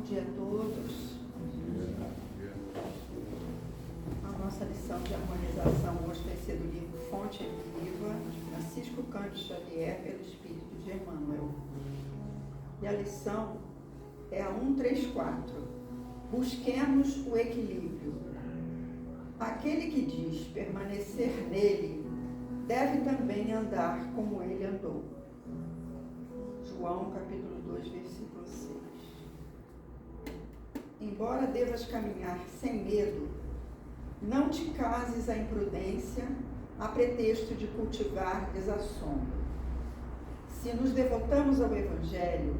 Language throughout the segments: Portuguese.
dia a todos. A nossa lição de harmonização hoje vai ser do livro Fonte Viva, de Francisco Cândido Xavier, pelo Espírito de Emmanuel. E a lição é a 134. Busquemos o equilíbrio. Aquele que diz permanecer nele deve também andar como ele andou. João, capítulo 2, versículo 6. Embora devas caminhar sem medo, não te cases à imprudência a pretexto de cultivar desassombro. Se nos devotamos ao Evangelho,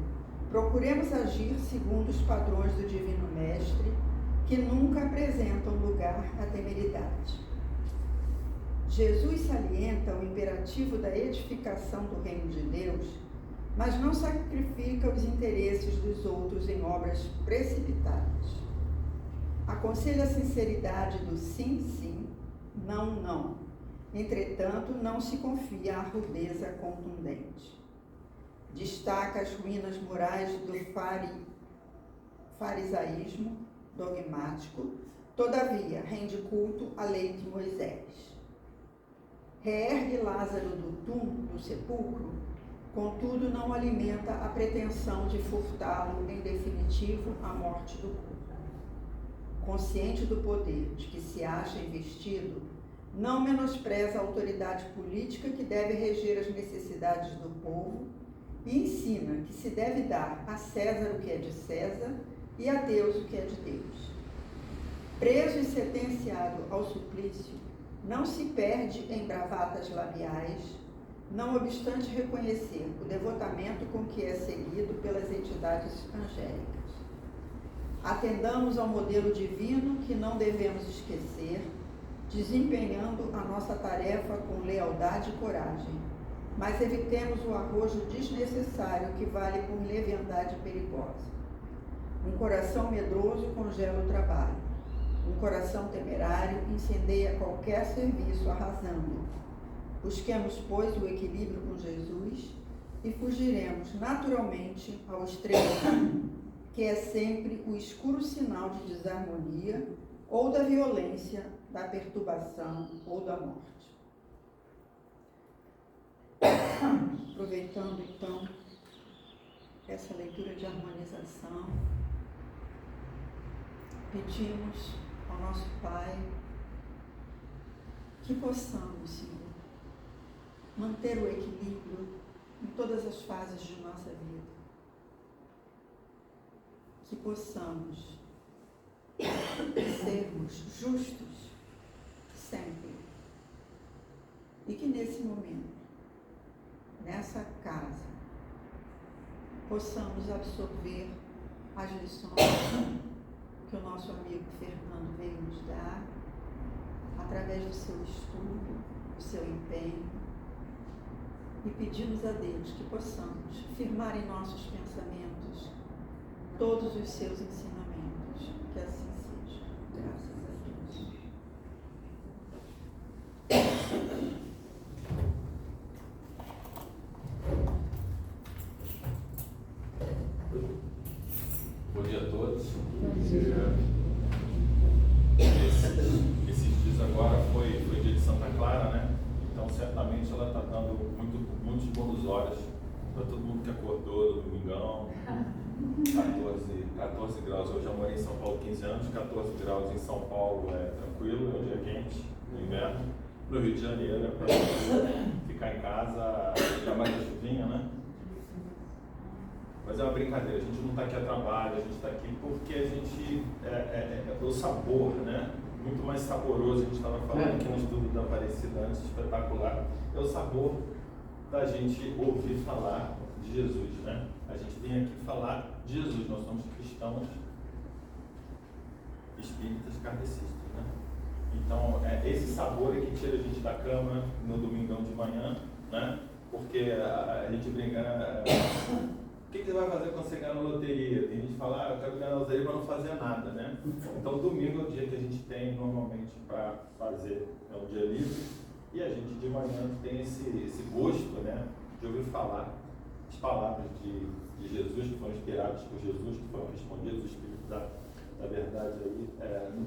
procuremos agir segundo os padrões do Divino Mestre, que nunca apresentam lugar à temeridade. Jesus salienta o imperativo da edificação do reino de Deus, mas não sacrifica os interesses dos outros em obras precipitadas. Aconselha a sinceridade do sim, sim, não, não. Entretanto, não se confia à rudeza contundente. Destaca as ruínas morais do farisaísmo dogmático, todavia rende culto à lei de Moisés. Reergue Lázaro do sepulcro, contudo não alimenta a pretensão de furtá-lo em definitivo à morte do corpo. Consciente do poder de que se acha investido, não menospreza a autoridade política que deve reger as necessidades do povo e ensina que se deve dar a César o que é de César e a Deus o que é de Deus. Preso e sentenciado ao suplício, não se perde em bravatas labiais, não obstante reconhecer o devotamento com que é seguido pelas entidades angélicas. Atendamos ao modelo divino que não devemos esquecer, desempenhando a nossa tarefa com lealdade e coragem, mas evitemos o arrojo desnecessário que vale por leviandade perigosa. Um coração medroso congela o trabalho. Um coração temerário incendeia qualquer serviço arrasando. Busquemos, pois, o equilíbrio com Jesus e fugiremos naturalmente ao extremo, que é sempre o escuro sinal de desarmonia ou da violência, da perturbação ou da morte. Aproveitando, então, essa leitura de harmonização, pedimos ao nosso Pai que possamos, Senhor, manter o equilíbrio em todas as fases de nossa vida. Que possamos sermos justos sempre. E que nesse momento, nessa casa, possamos absorver as lições que o nosso amigo Fernando veio nos dar, através do seu estudo, do seu empenho, e pedimos a Deus que possamos firmar em nossos pensamentos todos os seus ensinamentos. Que assim seja. Graças a Deus. Bom dia a todos. Esses dias agora foi dia de Santa Clara, né? Então certamente ela está dando muitos bons olhos para todo mundo que acordou no domingão. 14 graus. Eu já morei em São Paulo 15 anos, 14 graus em São Paulo é tranquilo, é um dia quente, no inverno. No Rio de Janeiro é para ficar em casa, ainda mais a chuvinha, né? Mas é uma brincadeira, a gente não está aqui a trabalho, a gente está aqui porque a gente, o sabor, né? Muito mais saboroso, a gente estava falando aqui no estudo da Aparecida antes, espetacular, é o sabor da gente ouvir falar de Jesus, né? A gente vem aqui falar de Jesus, nós somos cristãos espíritas kardecistas, né? Então, esse sabor é que tira a gente da cama no domingão de manhã, né? Porque a gente brinca, o que você vai fazer quando você ganhar na loteria? Tem gente que fala, eu quero ganhar na loteria para não fazer nada, né? Então, domingo é o dia que a gente tem normalmente para fazer, é um dia livre, e a gente de manhã tem esse gosto, né? De ouvir falar as palavras de Jesus, que foram inspiradas por Jesus, que foram respondidas, o Espírito da verdade aí,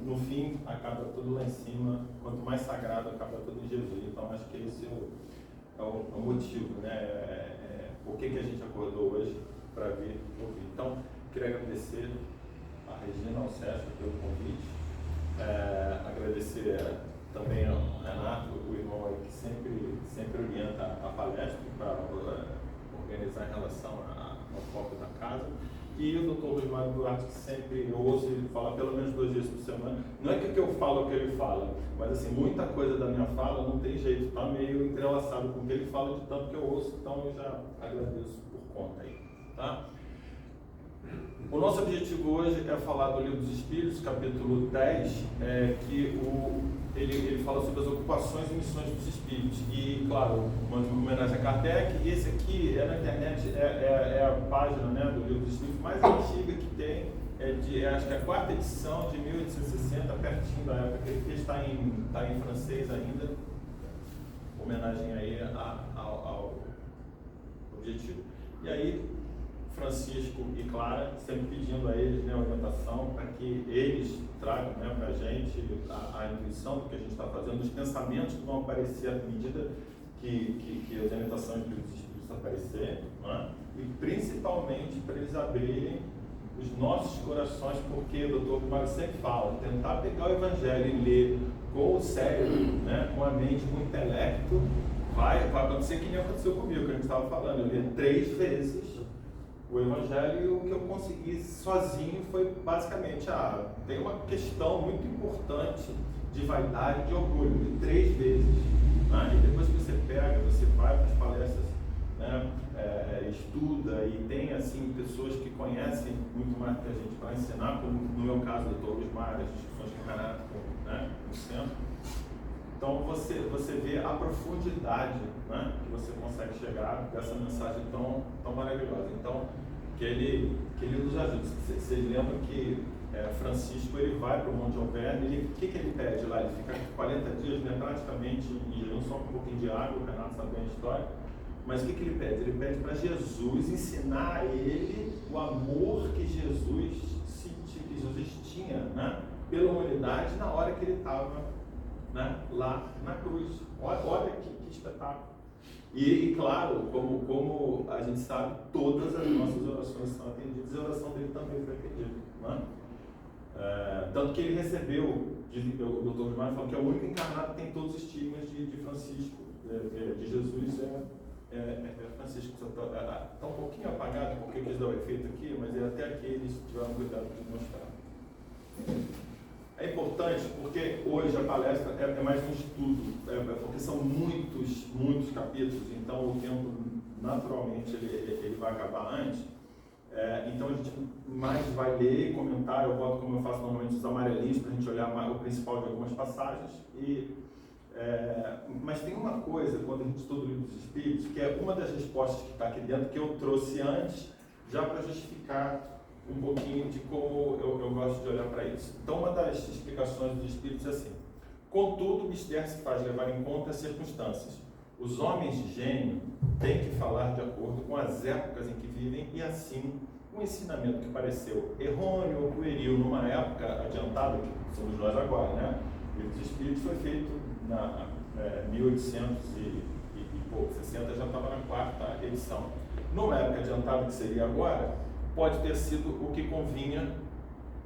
no fim acaba tudo lá em cima, quanto mais sagrado acaba tudo em Jesus. Então acho que esse é o motivo, né? Por que a gente acordou hoje para vir ouvir. Então, queria agradecer a Regina, ao Sérgio pelo convite, agradecer também ao Renato, o irmão aí que sempre orienta a palestra para organizar em relação ao foco da casa, e o Dr. Rosmário Duarte, que sempre eu ouço ele falar pelo menos 2 vezes por semana. Não é que eu falo o que ele fala, mas assim, muita coisa da minha fala não tem jeito, está meio entrelaçado com o que ele fala de tanto que eu ouço, então eu já agradeço por conta aí, tá? O nosso objetivo hoje é falar do Livro dos Espíritos, capítulo 10, que ele fala sobre as ocupações e missões dos Espíritos. E, claro, uma homenagem a Kardec. E esse aqui na internet, é a página, né, do Livro dos Espíritos mais antiga que tem, acho que é a 4ª edição de 1860, pertinho da época que ele fez, está em francês ainda. Homenagem aí ao objetivo. E aí, Francisco e Clara sempre pedindo a eles, né, orientação para que eles tragam, né, para a gente a intuição do que a gente está fazendo, os pensamentos que vão aparecer à medida que as orientações dos Espíritos aparecerem, né? E principalmente para eles abrirem os nossos corações, porque o Dr. Mário sempre fala, tentar pegar o Evangelho e ler com o cérebro, né, com a mente, com o intelecto, vai acontecer que nem aconteceu comigo, que a gente estava falando. Eu li 3 vezes o Evangelho, e o que eu consegui sozinho foi basicamente, tem uma questão muito importante de vaidade e de orgulho, de 3 vezes, né? E depois que você pega, você vai para as palestras, né? Estuda, e tem assim pessoas que conhecem muito mais que a gente para ensinar, como no meu caso, o Dr. Rosmário, as discussões que o Renato, né, no centro. Então você vê a profundidade, né, que você consegue chegar dessa mensagem tão maravilhosa. Então, que ele nos ajude. Vocês lembram que Francisco ele vai para o Monte Alverne, o que ele pede lá? Ele fica 40 dias, né, praticamente em jejum, só com um pouquinho de água, o Renato sabe bem a história. Mas o que ele pede? Ele pede para Jesus ensinar a ele o amor que Jesus tinha, né, pela humanidade na hora que ele estava, né, lá na cruz. Olha que espetáculo. E claro, como a gente sabe, todas as nossas orações são atendidas, e a oração dele também foi atendida, né? Tanto que ele recebeu, o Dr. Rosmário falou que é o único encarnado que tem todos os estigmas de Francisco, de Jesus, Francisco. Está um pouquinho apagado porque quis dar o efeito aqui, mas até aqui eles tiveram cuidado de mostrar. É importante porque hoje a palestra é mais um estudo, porque são muitos capítulos, então o tempo naturalmente ele vai acabar antes. Então a gente mais vai ler e comentar. Eu boto, como eu faço normalmente, os amarelinhos para a gente olhar mais o principal de algumas passagens. Mas tem uma coisa, quando a gente estuda o Livro dos Espíritos, que é uma das respostas que está aqui dentro, que eu trouxe antes, já para justificar um pouquinho de como eu gosto de olhar para isso. Então, uma das explicações dos Espíritos é assim: contudo, o mistério se faz levar em conta as circunstâncias. Os homens de gênio têm que falar de acordo com as épocas em que vivem, e assim, um ensinamento que pareceu errôneo ou pueril numa época adiantada, que somos nós agora, né? O Livro dos Espíritos foi feito na 1800 e pouco, 60, já estava na 4ª edição. Numa época adiantada, que seria agora, pode ter sido o que convinha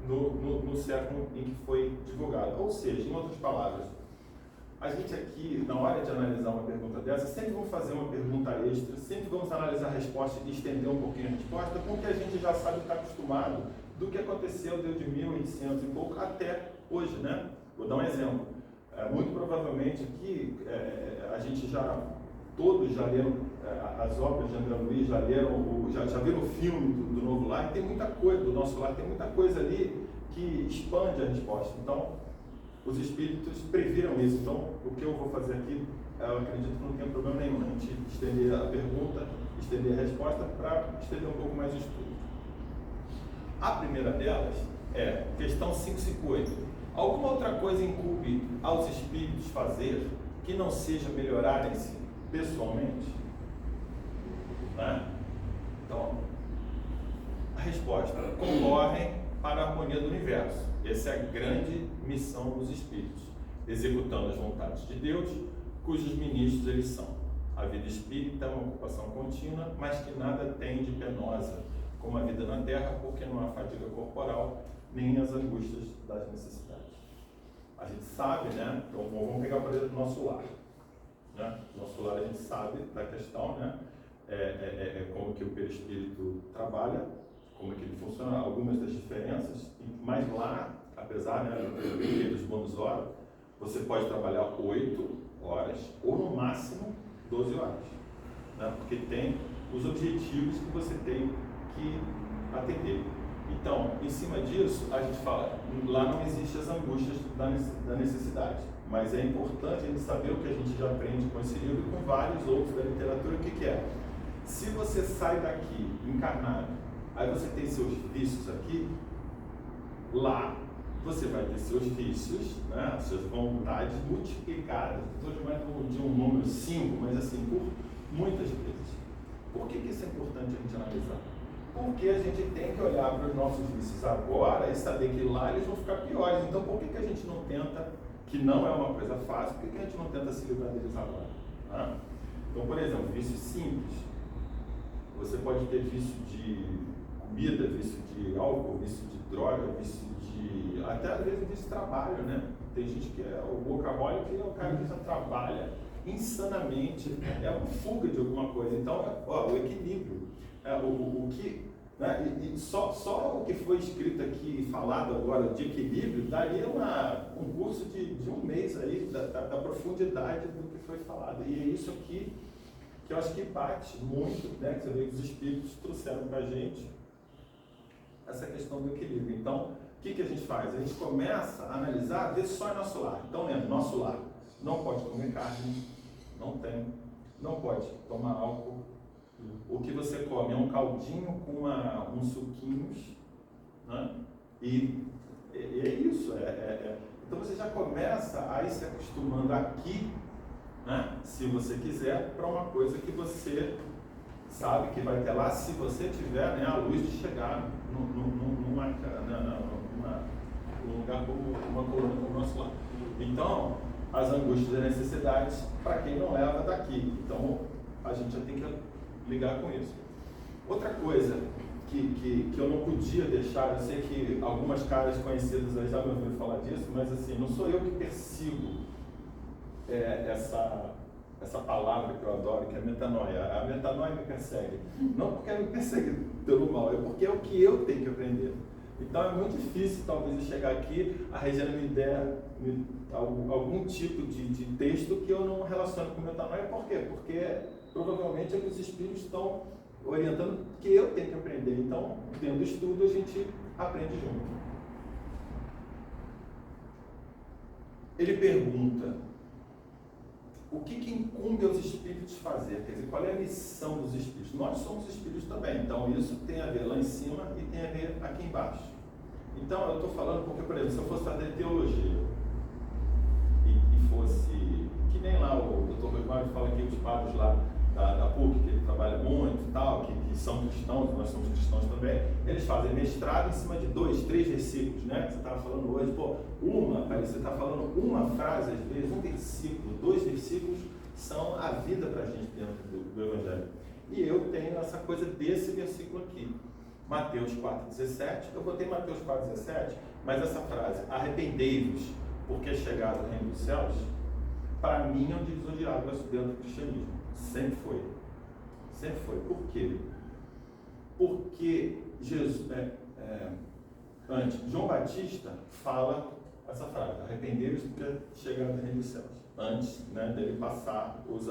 no século em que foi divulgado. Ou seja, em outras palavras, a gente aqui, na hora de analisar uma pergunta dessa, sempre vamos fazer uma pergunta extra, sempre vamos analisar a resposta e estender um pouquinho a resposta, porque a gente já sabe, está acostumado do que aconteceu desde 1800 e pouco até hoje, né? Vou dar um exemplo. Muito provavelmente aqui, a gente todos já leram as obras de André Luiz, já viram o filme do Novo Lar, e tem muita coisa, do Nosso Lar, tem muita coisa ali que expande a resposta. Então, os espíritos previram isso. Então, o que eu vou fazer aqui, eu acredito que não tem problema nenhum, a gente estender a pergunta, estender a resposta, para estender um pouco mais o estudo. A primeira delas é questão 558. Alguma outra coisa incumbe aos espíritos fazer que não seja melhorarem-se pessoalmente? Né? resposta: concorrem para a harmonia do universo. Essa é a grande missão dos espíritos, executando as vontades de Deus, cujos ministros eles são. A vida espírita é uma ocupação contínua, mas que nada tem de penosa, como a vida na Terra, porque não há fadiga corporal, nem as angústias das necessidades. A gente sabe, né? Então, vamos pegar, por exemplo, o nosso lar. Né? Nosso lar, a gente sabe da questão, né? Como que o perispírito trabalha, como que ele funciona, algumas das diferenças, mas lá, apesar, né, dos bônus hora, você pode trabalhar 8 horas ou no máximo 12 horas, né? Porque tem os objetivos que você tem que atender. Então, em cima disso, a gente fala, lá não existem as angústias da necessidade, mas é importante a gente saber o que a gente já aprende com esse livro e com vários outros da literatura. O que é? Se você sai daqui encarnado, aí você tem seus vícios aqui, lá você vai ter seus vícios, né, suas vontades multiplicadas, estou chamando de um número 5, mas assim, por muitas vezes. Por que isso é importante a gente analisar? Porque a gente tem que olhar para os nossos vícios agora e saber que lá eles vão ficar piores. Então, por que a gente não tenta, que não é uma coisa fácil, por que a gente não tenta se livrar deles agora? Né? Então, por exemplo, vício simples. Você pode ter vício de comida, vício de álcool, vício de droga, vício de... até às vezes vício de trabalho, né? Tem gente que é o workaholic, que é o cara que já trabalha insanamente, é uma fuga de alguma coisa. Então, o equilíbrio, o que... Né? E só o que foi escrito aqui e falado agora de equilíbrio daria um curso de um mês aí da profundidade do que foi falado. E é isso aqui que eu acho que bate muito, né? Que você vê que os espíritos trouxeram para a gente essa questão do equilíbrio. Então, o que a gente faz? A gente começa a analisar, ver só em nosso lar. Então, lembra, nosso lar não pode comer carne, não pode tomar álcool. O que você come é um caldinho com uns suquinhos, né? E é isso. Então, você já começa a ir se acostumando aqui, né, se você quiser, para uma coisa que você sabe que vai ter lá, se você tiver, né, a luz de chegar num lugar como uma coluna como o nosso lar. Então, as angústias e necessidades para quem não leva daqui. Então, a gente já tem que ligar com isso. Outra coisa que eu não podia deixar, eu sei que algumas caras conhecidas aí já me ouviram falar disso, mas assim, não sou eu que persigo essa palavra que eu adoro, que é metanoia. A metanoia me persegue. Não porque ela me persegue pelo mal, é porque é o que eu tenho que aprender. Então é muito difícil, talvez, eu chegar aqui, a Regina me der algum tipo de texto que eu não relaciono com metanoia. Por quê? Porque provavelmente é que os espíritos estão orientando que eu tenho que aprender. Então, tendo estudo, a gente aprende junto. Ele pergunta: o que incumbe aos espíritos fazer? Quer dizer, qual é a missão dos espíritos? Nós somos espíritos também, então isso tem a ver lá em cima e tem a ver aqui embaixo. Então, eu estou falando porque, por exemplo, se eu fosse fazer teologia e fosse, que nem lá o Dr. Rosmário fala que os padres lá da PUC, que ele trabalha muito e tal, que são cristãos, nós somos cristãos também, eles fazem mestrado em cima de 2, 3 versículos, né? Você estava falando hoje, você está falando uma frase, às vezes, um versículo, 2 versículos são a vida para a gente dentro do Evangelho. E eu tenho essa coisa desse versículo aqui, Mateus 4,17, eu botei Mateus 4,17, mas essa frase, arrependei-vos, porque é chegado o reino dos céus, para mim é um divisor de águas dentro do cristianismo. Sempre foi. Sempre foi. Por quê? Porque Jesus, antes, João Batista fala essa frase, arrependei-vos porque é chegado o reino dos céus. Antes, né, dele passar os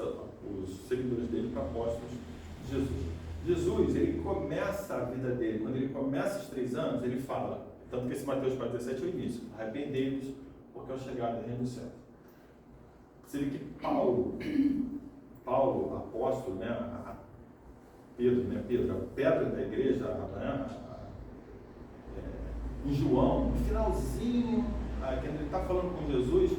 seguidores dele para apóstolos de Jesus. Jesus, ele começa a vida dele, quando ele começa os 3 anos, ele fala, tanto que esse Mateus 4,17 é o início, arrependei-vos porque é chegado o reino dos céus. Você vê que Paulo, apóstolo, né, Pedro, a pedra da igreja, né, em João, no finalzinho, quando ele está falando com Jesus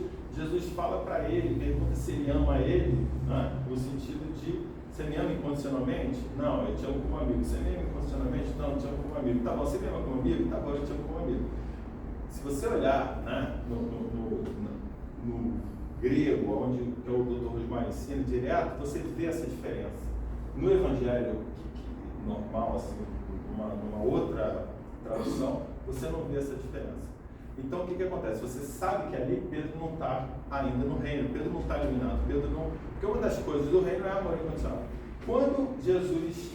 fala para ele, pergunta se ele ama ele, né, no sentido de Você me ama incondicionalmente? Não, eu te amo como amigo. Você me ama incondicionalmente? Não, eu te amo como amigo. Tá bom, você me ama como amigo? Tá bom, eu te amo como amigo. Se você olhar, né, no grego, onde que é o Dr. Rosmar ensina direto, você vê essa diferença. No Evangelho normal, assim, numa outra tradução, você não vê essa diferença. Então, o que acontece? Você sabe que ali Pedro não está ainda no reino, Pedro não está eliminado, Pedro não... Porque uma das coisas do reino é amor incondicional. Quando Jesus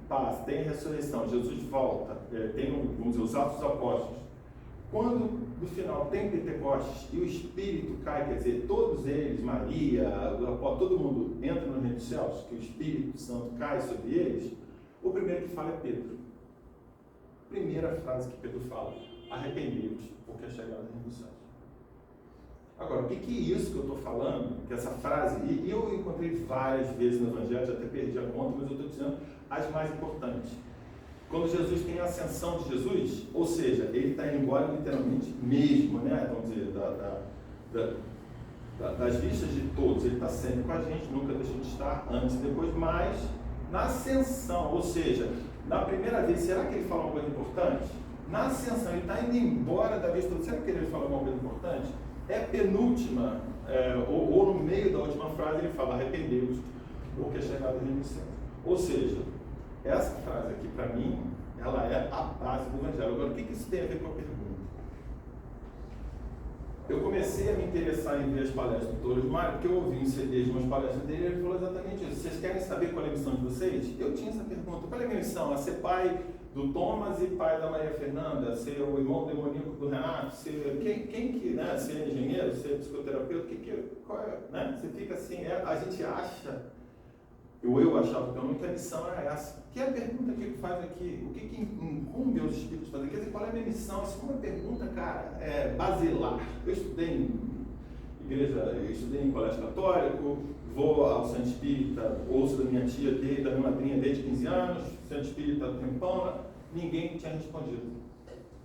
passa, tem a ressurreição, Jesus volta, tem, vamos dizer, os Atos dos Apóstolos, quando no final tem Pentecostes e o Espírito cai, quer dizer, todos eles, Maria, todo mundo entra no reino dos céus, que o Espírito Santo cai sobre eles, o primeiro que fala é Pedro. Primeira frase que Pedro fala: arrependei-vos, porque é chegada o reino dos céus. Agora, o que é isso que eu estou falando, que essa frase, e eu encontrei várias vezes no Evangelho, já até perdi a conta, mas eu estou dizendo as mais importantes. Quando Jesus tem a ascensão de Jesus, ou seja, ele está indo embora literalmente mesmo, né? Vamos dizer, das vistas de todos, ele está sempre com a gente, nunca deixou de estar antes e depois, mas na ascensão, ou seja, na primeira vez, será que ele fala uma coisa importante? Na ascensão, ele está indo embora da vez toda, será que ele fala uma coisa importante? É penúltima, ou no meio da última frase, ele fala: arrependei-vos, porque é chegado o reino dos céus. Ou seja, essa frase aqui, para mim, ela é a base do Evangelho. Agora, o que isso tem a ver com a pergunta? Eu comecei a me interessar em ver as palestras do Dr. Mário, porque eu ouvi em CDs de umas palestras dele, e ele falou exatamente isso. Vocês querem saber qual é a missão de vocês? Eu tinha essa pergunta: qual é a minha missão? É ser pai do Thomas e pai da Maria Fernanda? Ser o irmão demoníaco do Renato? Ser quem que, né? Ser engenheiro? Ser psicoterapeuta? Qual é, né? Você fica assim, a gente acha... Eu achava pelo menos que a missão era essa. Que é a pergunta que ele faz aqui: o que incumbe aos espíritos fazer? Quer dizer, qual é a minha missão? Isso é uma pergunta, cara, basilar. Eu estudei em igreja, eu estudei em colégio católico, vou ao Centro Espírita, ouço da minha tia, da minha madrinha desde 15 anos, Centro Espírita do tempão, ninguém tinha respondido.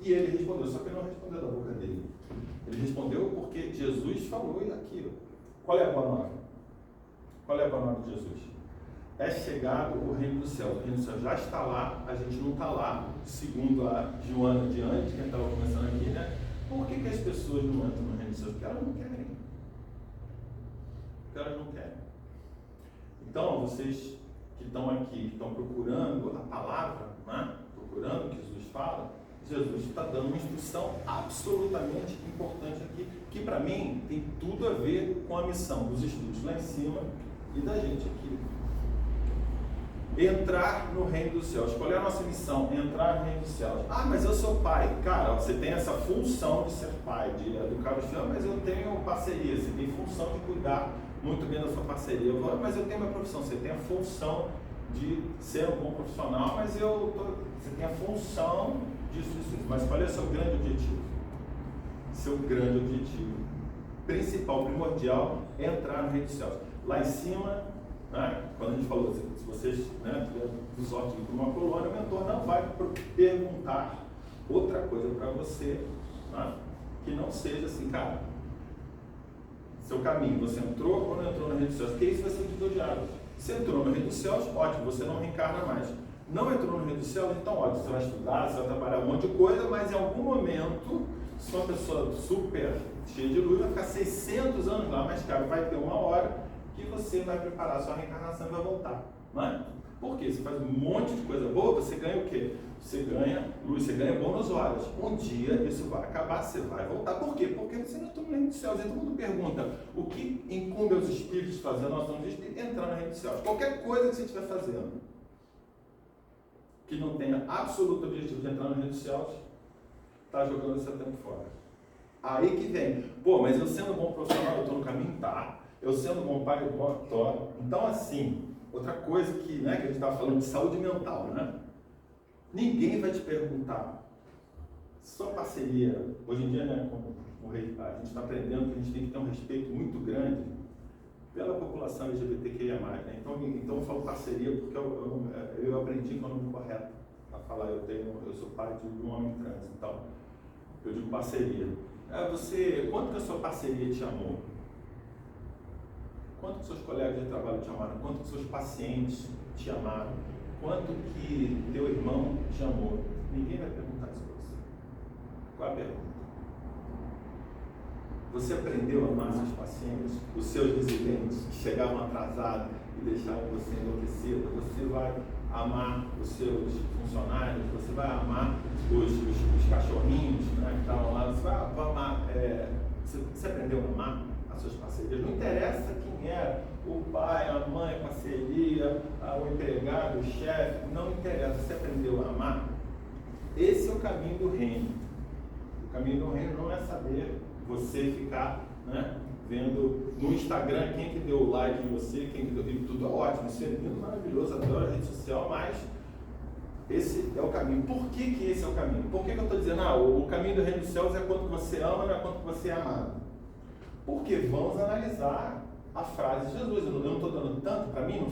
E ele respondeu, só que ele não respondeu da boca dele. Ele respondeu porque Jesus falou aquilo. Qual é a boa nova? Qual é a boa nova de Jesus? É chegado o reino do céu. O reino do céu já está lá, a gente não está lá, segundo a Joana de antes, que estava começando aqui, né? Por que as pessoas não entram no reino do céu? Porque elas não querem. Porque elas não querem. Então, vocês que estão aqui, que estão procurando a palavra, né? Procurando o que Jesus fala, Jesus está dando uma instrução absolutamente importante aqui, que para mim tem tudo a ver com a missão dos espíritos lá em cima e da gente aqui. Entrar no reino dos céus. Qual é a nossa missão? Entrar no reino dos céus. Ah, mas eu sou pai. Cara, você tem essa função de ser pai, de educar os filhos, mas eu tenho parceria. Você tem função de cuidar muito bem da sua parceria. Mas eu tenho minha profissão. Você tem a função de ser um bom profissional, mas você tem a função disso. Mas qual é o seu grande objetivo? Seu grande objetivo principal, primordial, é entrar no reino dos céus. Lá em cima, né, quando a gente falou, se vocês tiverem sorte de ir para uma colônia, o mentor não vai perguntar outra coisa para você, né, que não seja assim, cara, seu caminho, você entrou ou não entrou no reino dos céus? Porque isso vai ser de 2 diálogos. Se entrou no reino dos céus, ótimo, você não reencarna mais. Não entrou no reino dos céus, então ótimo, você vai estudar, você vai trabalhar um monte de coisa, mas em algum momento, se uma pessoa super cheia de luz, vai ficar 600 anos lá, mas cara, vai ter uma hora que você vai preparar a sua reencarnação e vai voltar, não é? Por quê? Você faz um monte de coisa boa, você ganha o quê? Você ganha luz, você ganha bônus horas. Um dia isso vai acabar, você vai voltar. Por quê? Porque você não está no reino dos céus. E todo mundo pergunta, o que incumbe aos espíritos fazer? Nós vamos entrar no reino dos céus. Qualquer coisa que você estiver fazendo que não tenha absoluto objetivo de entrar no reino dos céus, está jogando seu tempo fora. Aí que vem, pô, mas eu sendo bom profissional, eu estou no caminho? Tá. Eu sendo bom pai, eu estou. Então, assim, outra coisa que, né, que a gente estava falando de saúde mental, né? Ninguém vai te perguntar, sua parceria, hoje em dia, né, a gente está aprendendo que a gente tem que ter um respeito muito grande pela população LGBTQIA+, né? Então eu falo parceria porque eu aprendi que é o nome correto a falar, eu sou pai de um homem trans, então eu digo parceria. Quanto que a sua parceria te amou? Quanto que seus colegas de trabalho te amaram? Quanto que seus pacientes te amaram? Quanto que teu irmão te amou? Ninguém vai perguntar isso para você. Qual é a pergunta? Você aprendeu a amar seus pacientes, os seus residentes que chegavam atrasados e deixavam você enlouquecido? Você vai amar os seus funcionários? Você vai amar os cachorrinhos, né, que estavam lá? Você vai amar, você aprendeu a amar as suas parcerias? Não interessa quem era, o pai, a mãe, a parceria, o empregado, o chefe, não interessa. Você aprendeu a amar? Esse é o caminho do reino. O caminho do reino não é saber você ficar, né, vendo no Instagram quem que deu like em você, quem que deu, tudo é ótimo, isso é lindo, maravilhoso, adoro a rede social, mas esse é o caminho. Por que esse é o caminho? Por que eu estou dizendo, o caminho do reino dos céus é quanto você ama, não é quanto você é amado? Porque vamos analisar a frase de Jesus. Eu não estou dando tanto, para mim,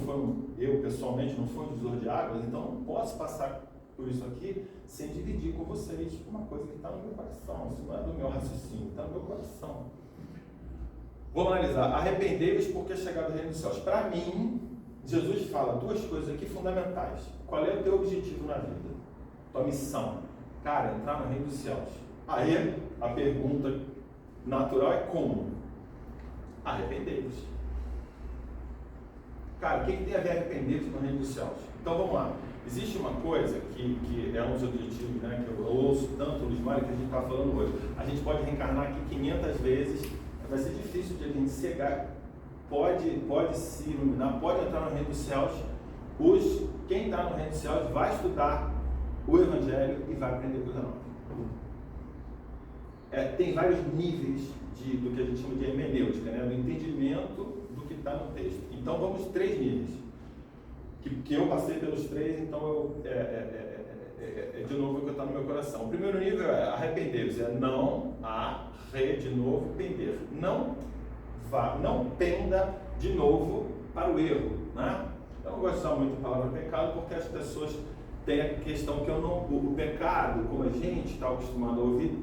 eu pessoalmente não fui um divisor de águas, então não posso passar por isso aqui sem dividir com vocês uma coisa que está no meu coração. Isso não é do meu raciocínio, está no meu coração. Vamos analisar. Arrependei-vos porque é chegado o reino dos céus. Para mim, Jesus fala duas coisas aqui fundamentais. Qual é o teu objetivo na vida? Tua missão? Cara, entrar no reino dos céus. Aí a pergunta natural é como? Arrependei-vos. Cara, o que tem a ver arrepender-vos no reino dos céus? Então vamos lá. Existe uma coisa que é um dos objetivos, né, que eu ouço tanto o Luiz Mário que a gente está falando hoje. A gente pode reencarnar aqui 500 vezes, vai ser difícil de a gente cegar, pode se iluminar, pode entrar no reino dos céus. Quem está no reino dos céus vai estudar o Evangelho e vai aprender coisa nova. Tem vários níveis do que a gente chama de hermenêutica, né, do entendimento do que está no texto. Então vamos 3 níveis. Que eu passei pelos 3, então de novo o que está no meu coração. O primeiro nível é arrepender-vos, de novo, pender. Não penda de novo para o erro, né? Eu não gosto de usar muito a palavra pecado, porque as pessoas têm a questão que o pecado, como a gente está acostumado a ouvir,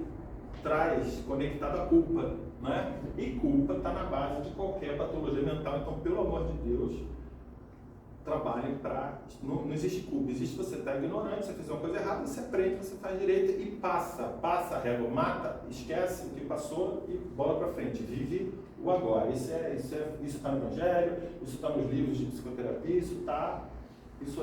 traz conectado a culpa, né? E culpa está na base de qualquer patologia mental. Então, pelo amor de Deus, trabalhe para... Não existe culpa, existe você estar ignorante, você fez uma coisa errada, você aprende, você faz direito e passa a régua, mata, esquece o que passou e bola para frente, vive o agora. Isso está no Evangelho, isso está nos livros de psicoterapia, isso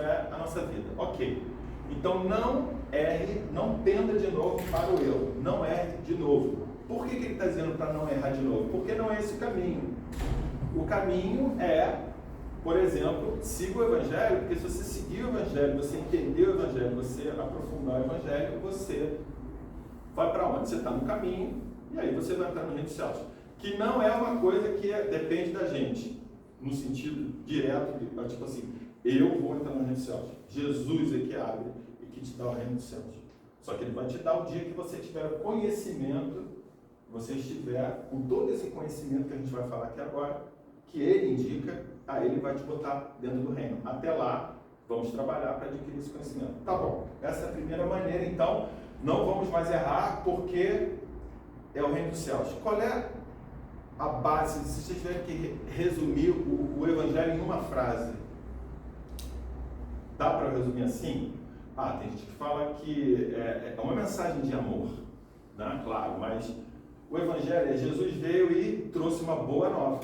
é a nossa vida. Ok, então não erre, não penda de novo para o erro, não erre de novo. Por que ele está dizendo para não errar de novo? Porque não é esse o caminho. O caminho é, por exemplo, siga o Evangelho, porque se você seguir o Evangelho, você entender o Evangelho, você aprofundar o Evangelho, você vai para onde? Você está no caminho, e aí você vai entrar no reino dos céus. Que não é uma coisa que depende da gente, no sentido direto, tipo assim, eu vou entrar no reino dos céus. Jesus é que abre e que te dá o reino dos céus. Só que ele vai te dar o dia que você tiver o conhecimento, você estiver com todo esse conhecimento que a gente vai falar aqui agora, que ele indica, aí ele vai te botar dentro do reino. Até lá, vamos trabalhar para adquirir esse conhecimento. Tá bom, essa é a primeira maneira, então, não vamos mais errar, porque é o reino dos céus. Qual é a base, se você tiver que resumir o Evangelho em uma frase? Dá para resumir assim? Tem gente que fala que é uma mensagem de amor, né? Claro, mas o Evangelho, Jesus veio e trouxe uma boa nova,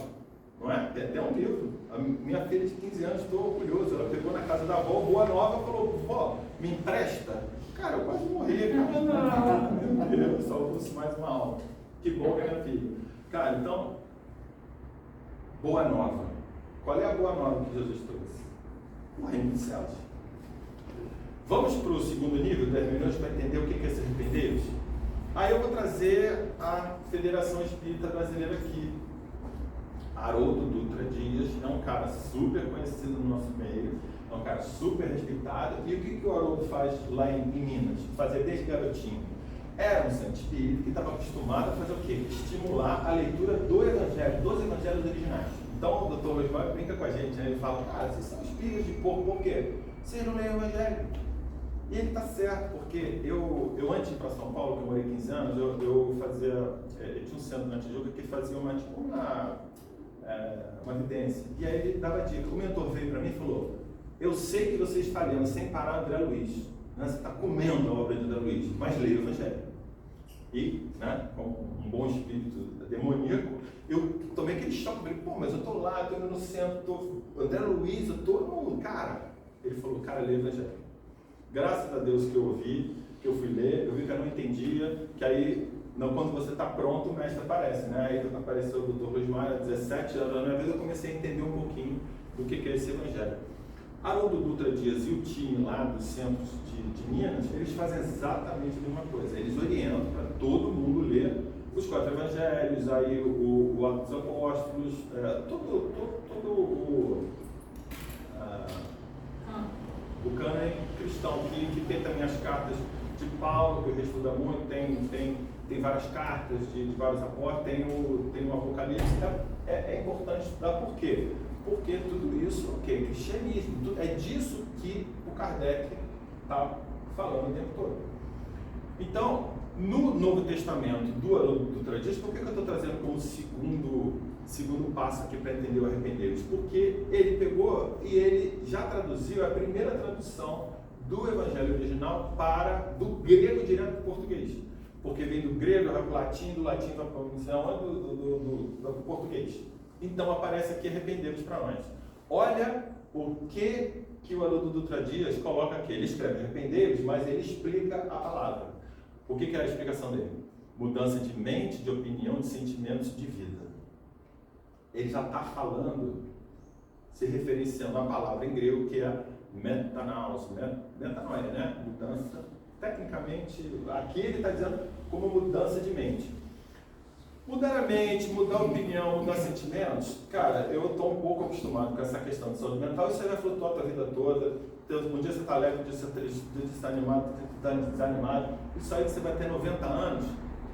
não é? Tem até um livro. A minha filha de 15 anos, estou orgulhoso, ela pegou na casa da avó, boa nova, falou, vó, me empresta? Cara, eu quase morri, cara. Meu Deus, salvou-se mais uma alma. Que bom que é minha filha. Cara, então, boa nova. Qual é a boa nova que Jesus trouxe? O reino dos céus. Vamos para o segundo nível, 10 minutos, para entender o que é se arrepender? Aí eu vou trazer a Federação Espírita Brasileira aqui. Haroldo Dutra Dias é um cara super conhecido no nosso meio, é um cara super respeitado. E o que o Haroldo faz lá em Minas? Fazia desde garotinho. Era um santo espírito que estava acostumado a fazer o quê? Estimular a leitura do Evangelho, dos Evangelhos originais. Então o Dr. Rosmar brinca com a gente, né? Ele fala, cara, vocês são espíritos de porco, por quê? Vocês não leem o Evangelho. E ele está certo, porque eu antes de ir para São Paulo, que eu morei 15 anos, eu tinha um centro na Tijuca que fazia uma uma evidência. E aí ele dava dica. O mentor veio para mim e falou: eu sei que você está lendo sem parar André Luiz, né? Você está comendo a obra de André Luiz, mas leia o Evangelho. E, né, com um bom espírito demoníaco, eu tomei aquele choque. Falei: pô, mas eu estou lá, estou indo no centro, estou André Luiz, eu estou no... Cara, ele falou: cara, leia o Evangelho. Graças a Deus que eu ouvi, que eu fui ler, eu vi que eu não entendia, que aí, não, quando você está pronto, o mestre aparece, né? Aí apareceu o Dr. Luiz Maia, 17 anos, na vez eu comecei a entender um pouquinho do que é esse Evangelho. Haroldo Dutra Dias e o time lá dos centros de Minas, eles fazem exatamente a mesma coisa. Eles orientam para todo mundo ler os 4 evangelhos, aí o Atos dos Apóstolos, todo o cânone cristão, que tem também as cartas de Paulo, que eu estuda muito, tem várias cartas de vários apóstolos, tem o Apocalipse. É importante estudar, por quê? Porque tudo isso, cristianismo, é disso que o Kardec está falando o tempo todo. Então, no Novo Testamento do Haroldo Dutra Dias, por que eu estou trazendo como segundo passo aqui para entender o arrepender-vos? Porque ele pegou e ele já traduziu a primeira tradução do Evangelho original do grego direto para o português. Porque vem do grego, vai para o latim, do latim vai para o português. Então aparece aqui arrepender-vos para nós. Olha o que o Haroldo Dutra Dias coloca aqui. Ele escreve arrepender-vos, mas ele explica a palavra. O que é a explicação dele? Mudança de mente, de opinião, de sentimentos, de vida. Ele já está falando, se referenciando à palavra em grego, que é metanaos, metanoia, né? Mudança. Tecnicamente, aqui ele está dizendo como mudança de mente. Mudar a mente, mudar a opinião, mudar sentimentos, cara, eu estou um pouco acostumado com essa questão de saúde mental. Isso aí vai flutuar a tua vida toda. Um dia você está alegre, um dia você está triste, um dia você está animado, um dia você está desanimado. Isso aí que você vai ter 90 anos,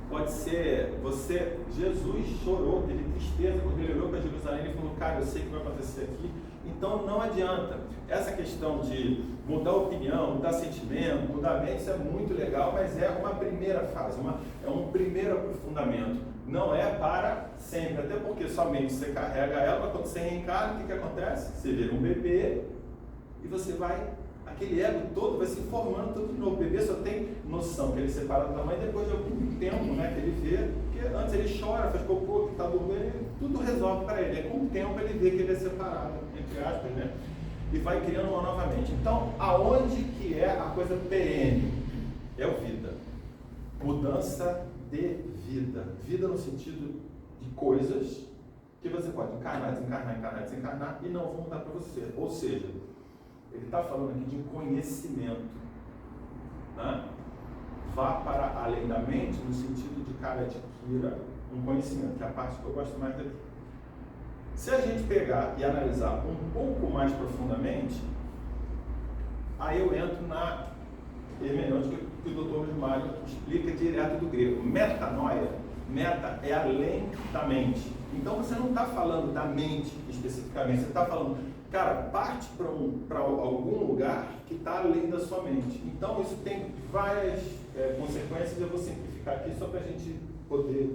pode ser você. Jesus chorou, teve tristeza quando ele olhou para Jerusalém e falou: cara, eu sei o que vai acontecer aqui. Então não adianta. Essa questão de mudar opinião, mudar sentimento, mudar a mente, isso é muito legal, mas é uma primeira fase, é um primeiro aprofundamento. Não é para sempre, até porque somente você carrega ela, mas quando você reencarna, o que acontece? Você vira um bebê e você vai, aquele ego todo vai se formando tudo de novo. O bebê só tem noção que ele separa do tamanho depois de algum tempo, né, que ele vê, porque antes ele chora, faz cocô, que está dormindo, tudo resolve para ele. Com o tempo ele vê que ele é separado, entre aspas, né? E vai criando uma novamente. Então, aonde que é a coisa perene? É o vida. Mudança de vida. Vida no sentido de coisas que você pode encarnar, desencarnar e não vão mudar para você. Ou seja, ele está falando aqui de conhecimento. Né? Vá para além da mente no sentido de, cara, adquira um conhecimento, que é a parte que eu gosto mais daqui. Se a gente pegar e analisar um pouco mais profundamente, aí eu entro na hermenêutica que o Dr. Luiz Mário explica direto do grego. Metanoia, meta é além da mente. Então você não está falando da mente especificamente, você está falando, cara, parte para algum lugar que está além da sua mente. Então isso tem várias consequências, eu vou simplificar aqui só para a gente poder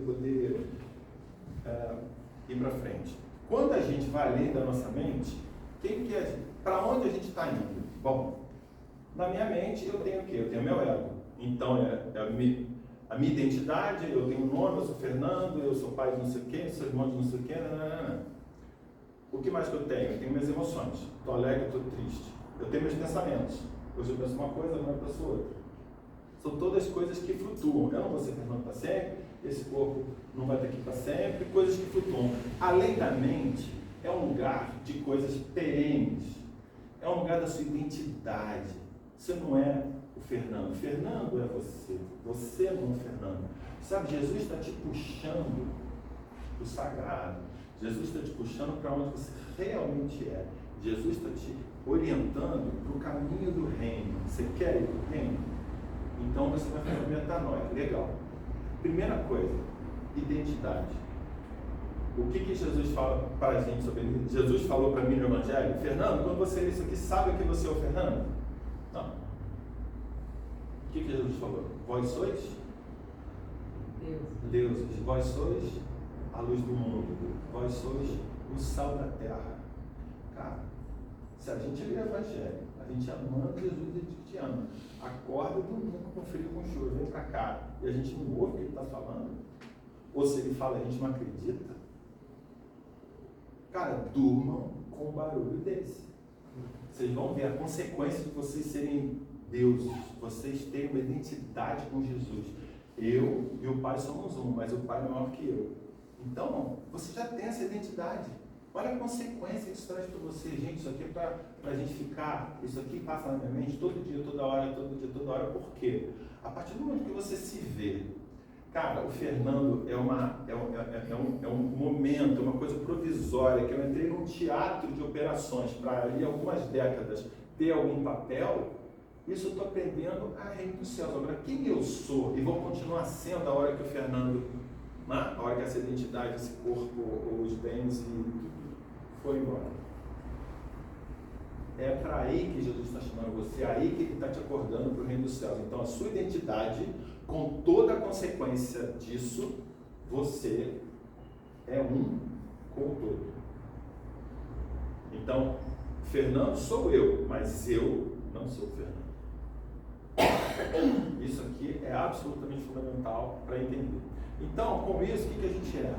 ir para frente. Quando a gente vai além da nossa mente, para onde a gente está indo? Bom, na minha mente eu tenho o quê? Eu tenho meu ego. Então a minha identidade, eu tenho um nome, eu sou Fernando, eu sou pai de não sei quem, sou irmão de não sei quem, O que mais que eu tenho? Eu tenho minhas emoções. Estou alegre, estou triste. Eu tenho meus pensamentos. Hoje eu penso uma coisa, amanhã eu penso outra. São todas coisas que flutuam. Eu não vou ser Fernando para sempre, esse corpo não vai estar aqui para sempre, coisas que flutuam. Além da mente, é um lugar de coisas perenes. É um lugar da sua identidade. Você não é o Fernando. Fernando é você. Você não é o Fernando. Sabe, Jesus está te puxando para o sagrado. Jesus está te puxando para onde você realmente é. Jesus está te orientando para o caminho do reino. Você quer ir para o reino? Então você vai fazer metanoia. Legal. Primeira coisa, identidade. O que Jesus fala para a gente sobre isso? Jesus falou para mim no Evangelho: Fernando, quando você lê isso aqui, sabe que você é o Fernando? Não. O que Jesus falou? Vós sois deuses. Vós sois a luz do mundo. Vós sois o sal da terra. Cara, se a gente lê o Evangelho, a gente amando Jesus, a gente te ama. Acorda domingo com frio, com chuva, vem pra cá, e a gente não ouve o que ele está falando. Ou se ele fala, a gente não acredita. Cara, durmam com um barulho desse. Vocês vão ver a consequência de vocês serem deuses, vocês terem uma identidade com Jesus. Eu e o Pai somos um, mas o Pai é maior que eu. Então, você já tem essa identidade. Olha a consequência que isso traz para você. Gente, isso aqui é para a gente ficar, isso aqui passa na minha mente todo dia, toda hora, todo dia, toda hora. Por quê? A partir do momento que você se vê, cara, o Fernando é um momento, uma coisa provisória, que eu entrei num teatro de operações para ali algumas décadas ter algum papel. Isso eu estou aprendendo a reino dos céus. Agora, quem eu sou e vou continuar sendo a hora que o Fernando, né? A hora que essa identidade, esse corpo, os bens e tudo foi embora. É para aí que Jesus está chamando você, é aí que Ele está te acordando para o reino dos céus. Então, a sua identidade, com toda a consequência disso, você é um com o todo. Então, Fernando sou eu, mas eu não sou o Fernando. Isso aqui é absolutamente fundamental para entender. Então, com isso, o que a gente é?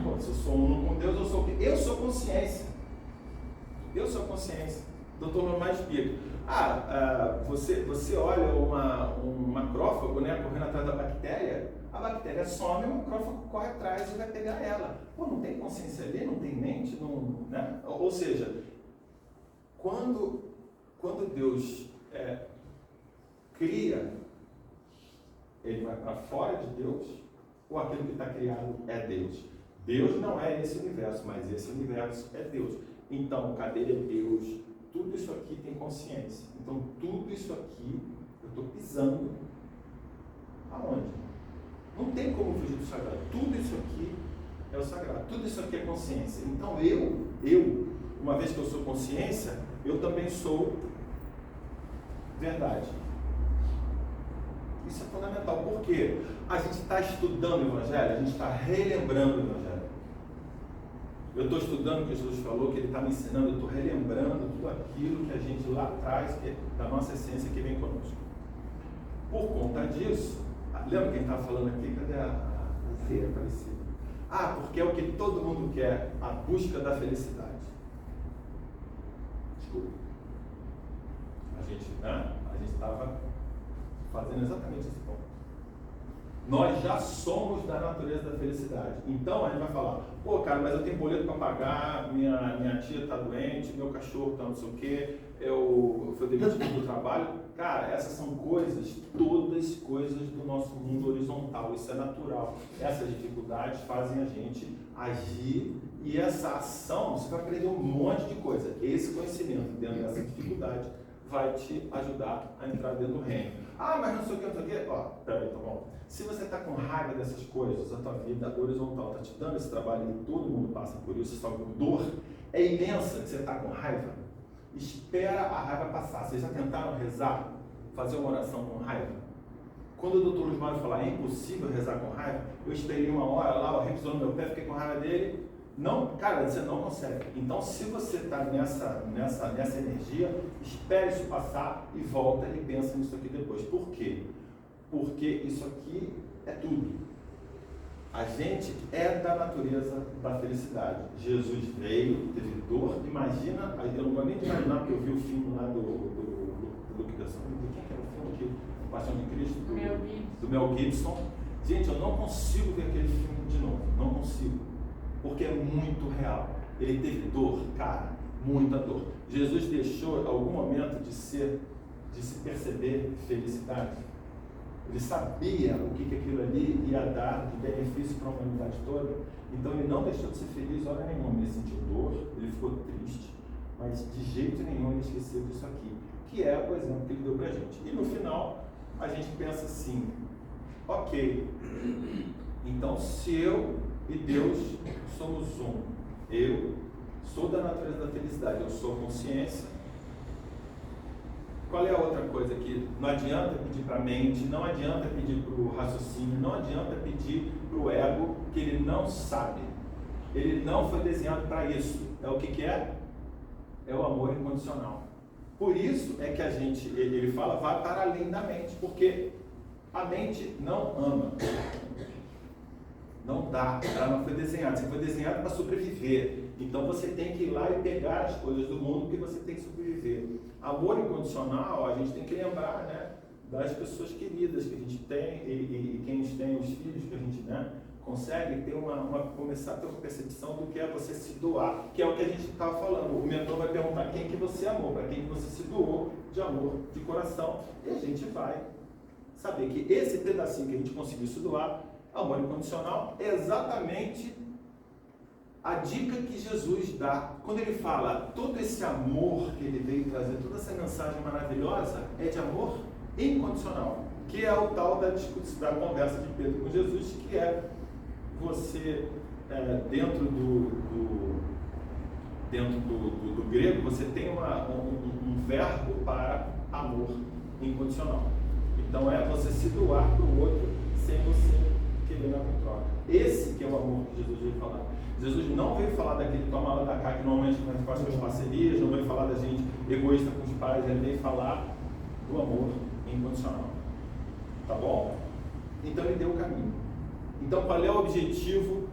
Bom, se eu sou um com Deus, eu sou consciência. Eu sou consciência. Dr. Romar explica. Você olha um macrófago, né, correndo atrás da bactéria, a bactéria some, o macrófago corre atrás e vai pegar ela. Pô, não tem consciência ali, não tem mente, não, né? Ou seja, quando Deus cria, ele vai para fora de Deus, ou aquilo que está criado é Deus? Deus não é esse universo, mas esse universo é Deus. Então, cadê Deus? Tudo isso aqui tem consciência. Então, tudo isso aqui, eu estou pisando aonde? Não tem como fugir do sagrado. Tudo isso aqui é o sagrado. Tudo isso aqui é consciência. Então, eu, uma vez que eu sou consciência, eu também sou verdade. Isso é fundamental. Por quê? A gente está estudando o Evangelho, a gente está relembrando o Evangelho. Eu estou estudando o que Jesus falou, que Ele está me ensinando, eu estou relembrando tudo aquilo que a gente lá atrás, que é da nossa essência que vem conosco. Por conta disso, lembra quem estava falando aqui? Cadê a feira parecida? Porque é o que todo mundo quer, a busca da felicidade. Desculpa. A gente estava fazendo exatamente esse ponto. Nós já somos da natureza da felicidade. Então a gente vai falar, pô, cara, mas eu tenho boleto para pagar, minha tia está doente, meu cachorro está não sei o quê, eu fui demitido do trabalho. Cara, essas são coisas, todas coisas do nosso mundo horizontal, isso é natural. Essas dificuldades fazem a gente agir e essa ação, você vai aprender um monte de coisa. Esse conhecimento dentro dessa dificuldade vai te ajudar a entrar dentro do reino. Mas não sei o que, não sei o que. Peraí, tá bom. Se você está com raiva dessas coisas, a tua vida horizontal está te dando esse trabalho e todo mundo passa por isso, essa dor é imensa que você está com raiva, espera a raiva passar. Vocês já tentaram rezar, fazer uma oração com raiva? Quando o Dr. Luiz Mário falar, é impossível rezar com raiva, eu esperei uma hora lá, revisou no meu pé, fiquei com raiva dele. Não, cara, você não consegue. Então, se você está nessa energia, espere isso passar e volta e pensa nisso aqui depois. Por quê? Porque isso aqui é tudo. A gente é da natureza da felicidade. Jesus veio, teve dor. Imagina, eu não vou nem imaginar, porque eu vi o filme lá do quem que era o filme aqui? Paixão de Cristo? Do Mel Gibson. Gente, eu não consigo ver aquele filme de novo. Não consigo. Porque é muito real. Ele teve dor, cara, muita dor. Jesus deixou algum momento de se perceber felicidade. Ele sabia o que aquilo ali ia dar de benefício para a humanidade toda. Então ele não deixou de ser feliz hora nenhuma. Ele sentiu dor, ele ficou triste, mas de jeito nenhum ele esqueceu disso aqui, que é o exemplo que ele deu para a gente. E no final a gente pensa assim, ok, então se eu e Deus somos um, eu sou da natureza da felicidade, eu sou consciência. Qual é a outra coisa que não adianta pedir para a mente, não adianta pedir para o raciocínio, não adianta pedir para o ego, que ele não sabe. Ele não foi desenhado para isso. É o que é? É o amor incondicional. Por isso é que ele fala, vai para além da mente, porque a mente não ama. Não dá, ela não foi desenhada. Você foi desenhado para sobreviver. Então você tem que ir lá e pegar as coisas do mundo que você tem que sobreviver. Amor incondicional, a gente tem que lembrar, né, das pessoas queridas que a gente tem e quem tem os filhos que a gente, né, consegue ter começar a ter uma percepção do que é você se doar, que é o que a gente estava falando. O mentor vai perguntar quem que você amou, para quem que você se doou de amor, de coração, e a gente vai saber que esse pedacinho que a gente conseguiu se doar, amor incondicional, é exatamente a dica que Jesus dá. Quando ele fala, todo esse amor que ele veio trazer, toda essa mensagem maravilhosa, é de amor incondicional, que é o tal da discussão, da conversa de Pedro com Jesus, que é você, dentro do grego, você tem um verbo para amor incondicional. Então é você se doar para o outro sem você querer nada em troca. Esse que é o amor que Jesus veio falar. Jesus não veio falar daquele toma lá da cá que normalmente faz suas parcerias, não veio falar da gente egoísta com os pais, ele veio falar do amor incondicional. Tá bom? Então ele deu o caminho. Então qual é o objetivo?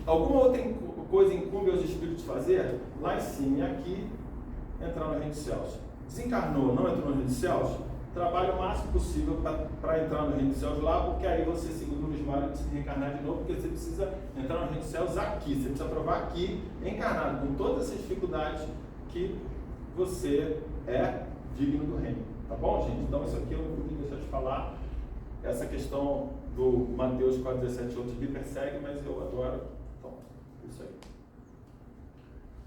Alguma outra coisa incumbe aos espíritos fazer? Lá em cima e aqui, entrar no reino dos céus. Desencarnou, não entrou no reino dos céus? Trabalhe o máximo possível para entrar no reino dos céus lá, porque aí você, segundo o Luiz Mário, precisa reencarnar de novo, porque você precisa entrar no reino dos céus aqui, você precisa provar aqui, encarnado, com todas essas dificuldades, que você é digno do reino. Tá bom, gente? Então isso aqui eu não podia deixar de falar. Essa questão do Mateus 4,17, outros me persegue, mas eu adoro. Então, isso aí.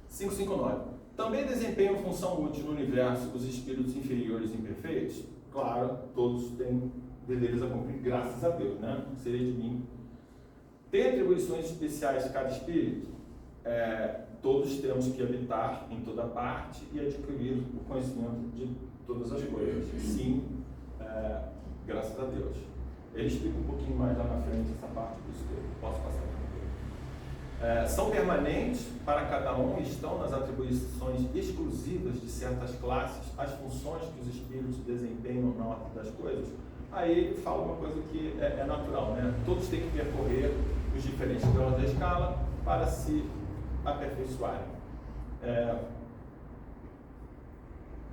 559. Também desempenham função útil no universo os espíritos inferiores e imperfeitos? Claro, todos têm deveres a cumprir, graças a Deus, né? Não seria de mim. Tem atribuições especiais cada espírito? Todos temos que habitar em toda parte e adquirir o conhecimento de todas as coisas. Sim, graças a Deus. Ele explica um pouquinho mais lá na frente essa parte, por isso que eu posso passar para são permanentes para cada um e estão nas atribuições exclusivas de certas classes as funções que os espíritos desempenham na ordem das coisas. Aí ele fala uma coisa que é natural, né? Todos têm que percorrer os diferentes graus da escala para se aperfeiçoarem.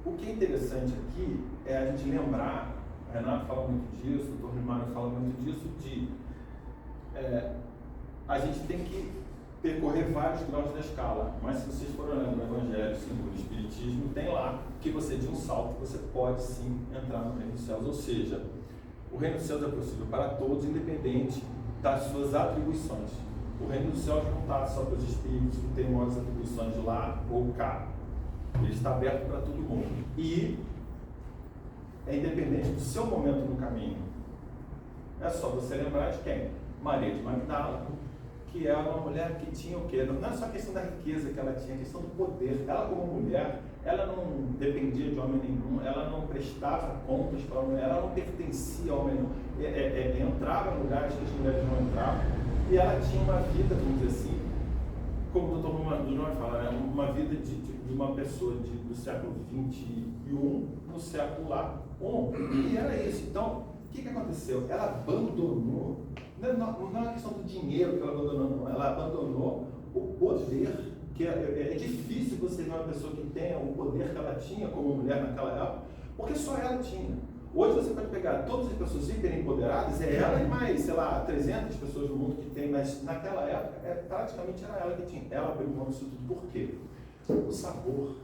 O que é interessante aqui é a gente lembrar, o Renato fala muito disso, o Dr. Mário fala muito disso, a gente tem que percorrer vários graus da escala, mas se vocês forem olhando no Evangelho segundo o Espiritismo, tem lá que você de um salto você pode sim entrar no Reino dos Céus, ou seja, o Reino dos Céus é possível para todos, independente das suas atribuições. O Reino dos Céus não está só para os espíritos que têm maiores atribuições de lá ou cá, ele está aberto para todo mundo e é independente do seu momento no caminho. É só você lembrar de quem? Maria de Magdala, que era uma mulher que tinha o quê? Não é só a questão da riqueza que ela tinha, a questão do poder. Ela, como mulher, ela não dependia de homem nenhum, ela não prestava contas para homem, ela não pertencia a homem nenhum, entrava em lugares que as mulheres não entravam, e ela tinha uma vida, vamos dizer assim, como o Dr. Nuno fala, uma vida de uma pessoa do século XXI no século lá I, e era isso. Então, o que aconteceu? Ela abandonou, não é uma questão do dinheiro que ela abandonou, não. Ela abandonou o poder, que é difícil você ver uma pessoa que tenha o poder que ela tinha como mulher naquela época, porque só ela tinha. Hoje você pode pegar todas as pessoas hiper empoderadas, é ela e mais, sei lá, 300 pessoas no mundo que tem, mas naquela época, praticamente era ela que tinha. Ela abriu mão disso tudo. Por quê? O sabor.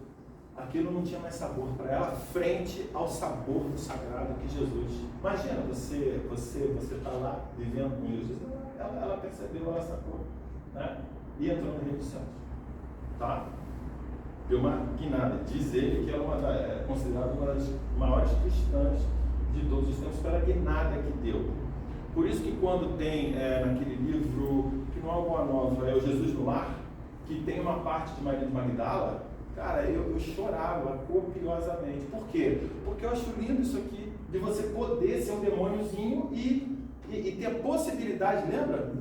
Aquilo não tinha mais sabor para ela, frente ao sabor do sagrado que Jesus. Imagina, você está lá vivendo com Jesus, ela percebeu, ela sacou, né? E entrou no reino dos céus. Tá? Deu uma guinada. Diz ele que ela é considerada uma das maiores cristãs de todos os tempos pela guinada que deu. Por isso que quando tem naquele livro, que não é uma boa nova, é o Jesus no Lar, que tem uma parte de Maria de Magdala, cara, eu chorava copiosamente. Por quê? Porque eu acho lindo isso aqui, de você poder ser um demôniozinho e e ter a possibilidade, lembra?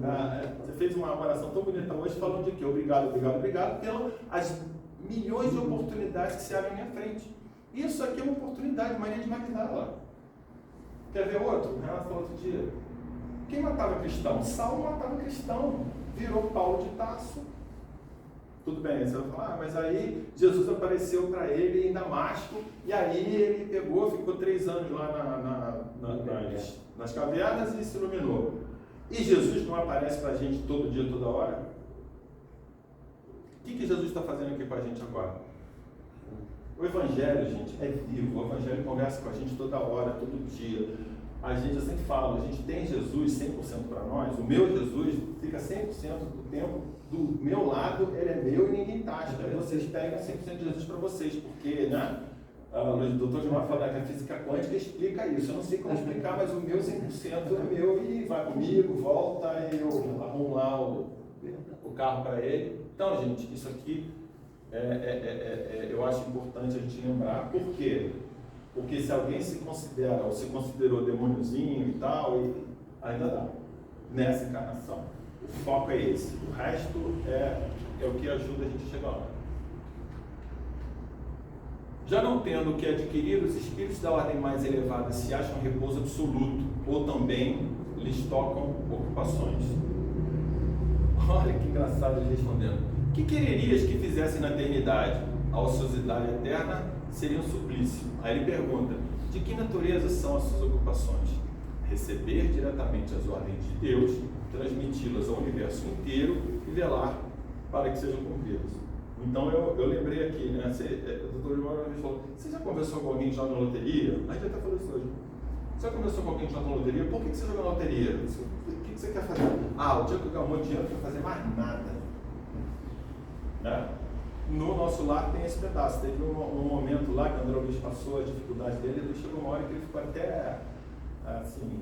Você fez uma oração tão bonita hoje falando de que obrigado, obrigado, obrigado pelas milhões de oportunidades que se abrem à minha frente. Isso aqui é uma oportunidade, Maria de Magdala. Quer ver outro? Renato falou outro dia. Quem matava cristão? Saulo matava cristão, virou Paulo de Tarso. Tudo bem, você vai falar, mas aí Jesus apareceu para ele em Damasco, e aí ele pegou, ficou 3 anos lá nas cavernas e se iluminou. E Jesus não aparece para a gente todo dia, toda hora? O que Jesus está fazendo aqui com a gente agora? O Evangelho, gente, é vivo. O Evangelho conversa com a gente toda hora, todo dia. A gente, eu sempre falo, a gente tem Jesus 100% para nós. O meu Jesus fica 100% do tempo do meu lado, ele é meu e ninguém taxa. Aí vocês pegam 100% de Jesus para vocês, porque, né? O Dr. Gilmar fala que a física quântica explica isso. Eu não sei como explicar, mas o meu 100% é meu e vai comigo, volta, e eu arrumo lá o carro para ele. Então, gente, isso aqui eu acho importante a gente lembrar. Por quê? Porque se alguém se considera ou se considerou demôniozinho e tal, ainda dá nessa encarnação. O foco é esse. O resto é o que ajuda a gente a chegar lá. Já não tendo o que adquirir, os espíritos da ordem mais elevada se acham repouso absoluto, ou também lhes tocam ocupações. Olha que engraçado ele respondendo. Que quererias que fizessem na eternidade? A ociosidade eterna seria um suplício. Aí ele pergunta, de que natureza são as suas ocupações? Receber diretamente as ordens de Deus, transmiti-las ao universo inteiro e velar para que sejam cumpridas. Então eu lembrei aqui, né? O doutor Gilmar falou, você já conversou com alguém que joga na loteria? A gente até falou isso hoje. Você já conversou com alguém que joga na loteria? Por que você joga na loteria? O que você quer fazer? O dia que eu ganhar um monte de dinheiro, eu não quero fazer mais nada. Né? No nosso lar tem esse pedaço. Teve um momento lá que o André Luiz passou a dificuldade dele, ele chegou uma hora que ele ficou até assim,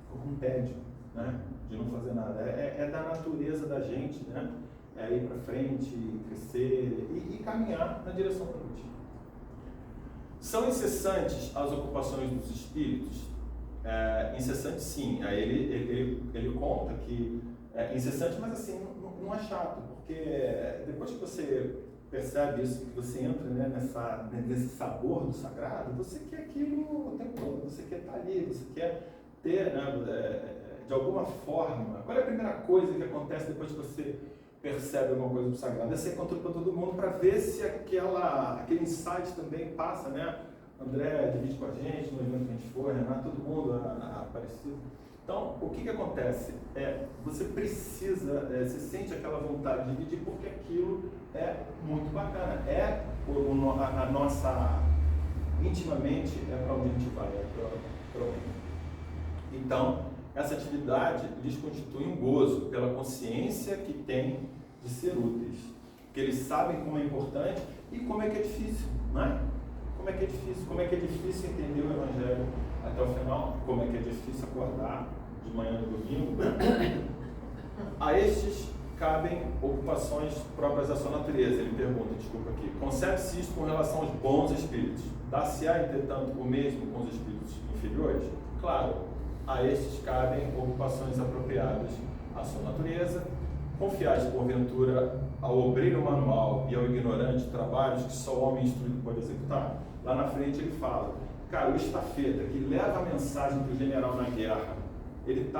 ficou com tédio, né? De não fazer nada. É da natureza da gente, né? É ir para frente, crescer e caminhar na direção da luz. São incessantes as ocupações dos espíritos? Incessante sim. Aí ele conta que é incessante, mas assim, não é chato, porque depois que você percebe isso, que você entra, né, nesse sabor do sagrado, você quer aquilo o tempo todo, você quer estar ali, você quer ter, né, de alguma forma. Qual é a primeira coisa que acontece depois que você percebe alguma coisa do sagrado? É ser controle para todo mundo, para ver se aquele insight também passa, né? André divide com a gente, no evento que a gente for, Renato, todo mundo aparecido. Então, o que acontece? Você precisa, você sente aquela vontade de dividir porque aquilo é muito bacana. A nossa, intimamente, é para onde a gente vai, para onde. Então, essa atividade lhes constitui um gozo pela consciência que tem de ser úteis. Porque eles sabem como é importante e como é que é difícil, não é? Como é que é difícil entender o Evangelho até o final, como é que é difícil acordar de manhã no domingo. A estes cabem ocupações próprias da sua natureza. Ele pergunta, desculpa aqui, concebe-se isso com relação aos bons espíritos? Dá-se-á, entretanto, o mesmo com os espíritos inferiores? Claro, a estes cabem ocupações apropriadas à sua natureza. Confiais, porventura, ao obreiro manual e ao ignorante trabalhos que só o homem instruído pode executar? Lá na frente ele fala, cara, o estafeta que leva a mensagem para o general na guerra, ele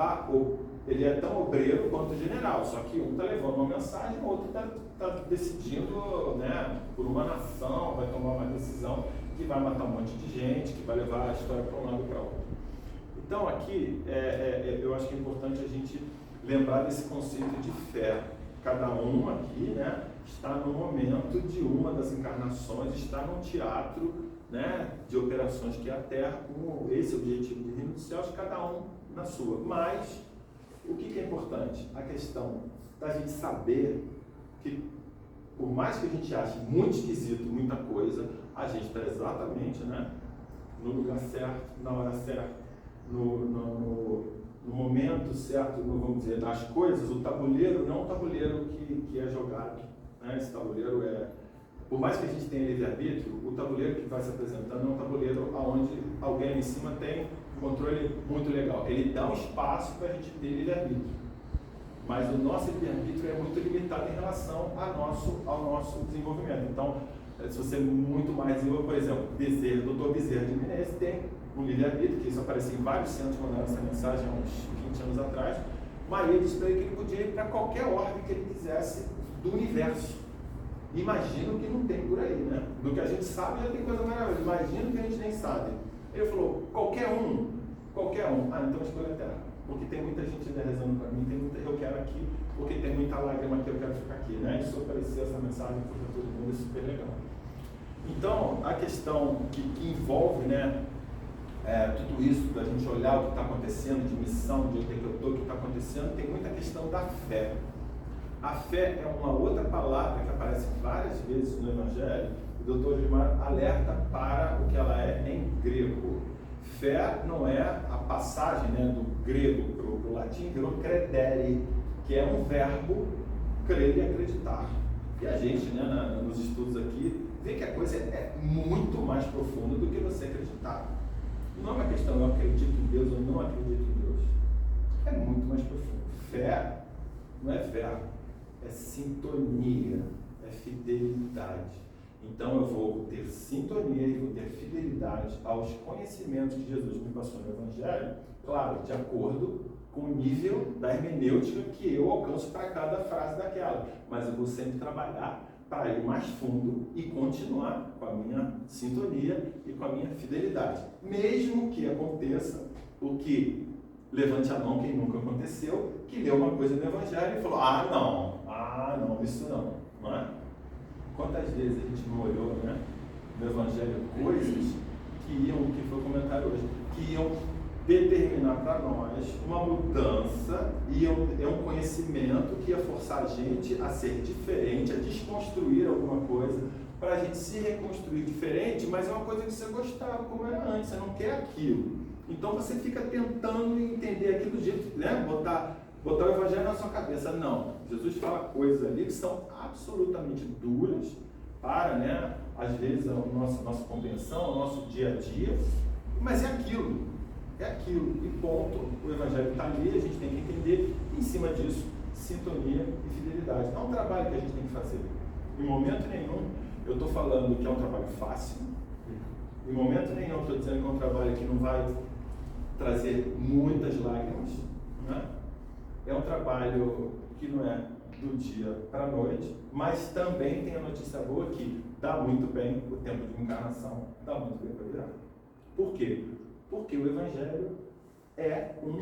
é tão obreiro quanto o general, só que um está levando uma mensagem, o outro está decidindo, né, por uma nação, vai tomar uma decisão que vai matar um monte de gente, que vai levar a história para um lado ou para outro. Então aqui, eu acho que é importante a gente lembrar desse conceito de fé. Cada um aqui, né, está no momento de uma das encarnações, está num teatro, né, de operações que é a Terra, com esse objetivo de reino dos céus, cada um na sua. Mas, o que é importante? A questão da gente saber que, por mais que a gente ache muito esquisito muita coisa, a gente está exatamente, né, no lugar certo, na hora certa, no momento certo, vamos dizer, das coisas. O tabuleiro não é um tabuleiro que é jogado, né? Esse tabuleiro por mais que a gente tenha livre-arbítrio, o tabuleiro que vai se apresentando é um tabuleiro onde alguém em cima tem um controle muito legal. Ele dá um espaço para a gente ter livre-arbítrio. Mas o nosso livre-arbítrio é muito limitado em relação ao nosso desenvolvimento. Então, se você muito mais desenvolver, por exemplo, Dr. Bezerra de Menezes tem um livre-arbítrio, que isso apareceu em vários centros mandando essa mensagem há uns 20 anos atrás. Maria disse para ele que ele podia ir para qualquer ordem que ele quisesse do universo. Imagina o que não tem por aí, né? Do que a gente sabe já tem coisa maravilhosa. Imagina o que a gente nem sabe. Ele falou, qualquer um. Ah, então escolha a Terra. Porque tem muita gente ainda rezando para mim, eu quero aqui, porque tem muita lágrima aqui, eu quero ficar aqui, né? Isso apareceu essa mensagem para todo mundo, é super legal. Então, a questão que envolve, né, tudo isso, da gente olhar o que está acontecendo, de missão, de onde é que eu estou, o que está acontecendo, tem muita questão da fé. A fé é uma outra palavra que aparece várias vezes no Evangelho, e o Dr. Gilmar alerta para o que ela é em grego. Fé não é a passagem, né, do grego para o latim, virou credere, que é um verbo crer e acreditar. E a gente, né, nos estudos aqui, vê que a coisa é muito mais profunda do que você acreditar. Não é uma questão, eu acredito em Deus ou não acredito em Deus. É muito mais profundo. Fé não é verbo. É sintonia, é fidelidade. Então eu vou ter sintonia e vou ter fidelidade aos conhecimentos que Jesus me passou no Evangelho, claro, de acordo com o nível da hermenêutica que eu alcanço para cada frase daquela. Mas eu vou sempre trabalhar para ir mais fundo e continuar com a minha sintonia e com a minha fidelidade. Mesmo que aconteça o que, levante a mão quem nunca aconteceu, que leu uma coisa no Evangelho e falou, não, isso não é? Quantas vezes a gente não olhou, né, no Evangelho coisas que foi comentado hoje, que iam determinar para nós uma mudança e um conhecimento que ia forçar a gente a ser diferente, a desconstruir alguma coisa, para a gente se reconstruir diferente, mas é uma coisa que você gostava como era antes, você não quer aquilo. Então você fica tentando entender aquilo do jeito, né? Botar o Evangelho na sua cabeça. Não, Jesus fala coisas ali que são absolutamente duras para, né, às vezes, a nossa compreensão, o nosso dia a dia, mas é aquilo, e ponto. O Evangelho está ali, a gente tem que entender, e em cima disso, sintonia e fidelidade. Não é um trabalho que a gente tem que fazer. Em momento nenhum eu estou falando que é um trabalho fácil, em momento nenhum eu estou dizendo que é um trabalho que não vai trazer muitas lágrimas, né? É um trabalho que não é do dia para a noite, mas também tem a notícia boa que dá muito bem, o tempo de encarnação dá muito bem para virar. Por quê? Porque o Evangelho é um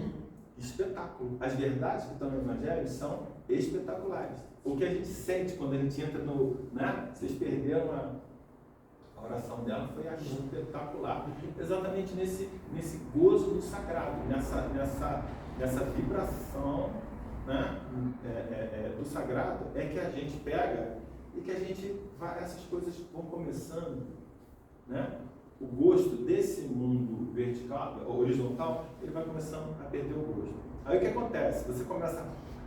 espetáculo. As verdades que estão no Evangelho são espetaculares. O que a gente sente quando a gente entra no... né? Vocês perderam a oração dela, foi espetacular. Exatamente nesse gozo do sagrado, nessa vibração, né, do sagrado, é que a gente pega e que a gente vai, essas coisas vão começando, né? O gosto desse mundo vertical, horizontal, ele vai começando a perder o gosto. Aí o que acontece? Você começa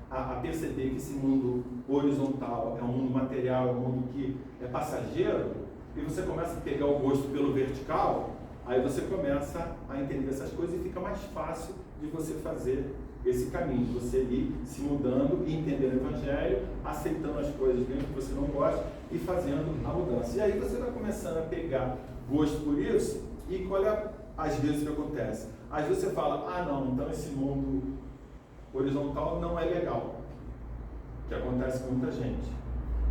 a perceber que esse mundo horizontal é um mundo material, é um mundo que é passageiro, e você começa a pegar o gosto pelo vertical, aí você começa a entender essas coisas e fica mais fácil de você fazer esse caminho, de você ir se mudando e entendendo o Evangelho, aceitando as coisas mesmo que você não gosta e fazendo a mudança. E aí você vai começando a pegar gosto por isso, e olha às vezes o que acontece. Às vezes você fala, não, então esse mundo horizontal não é legal, que acontece com muita gente.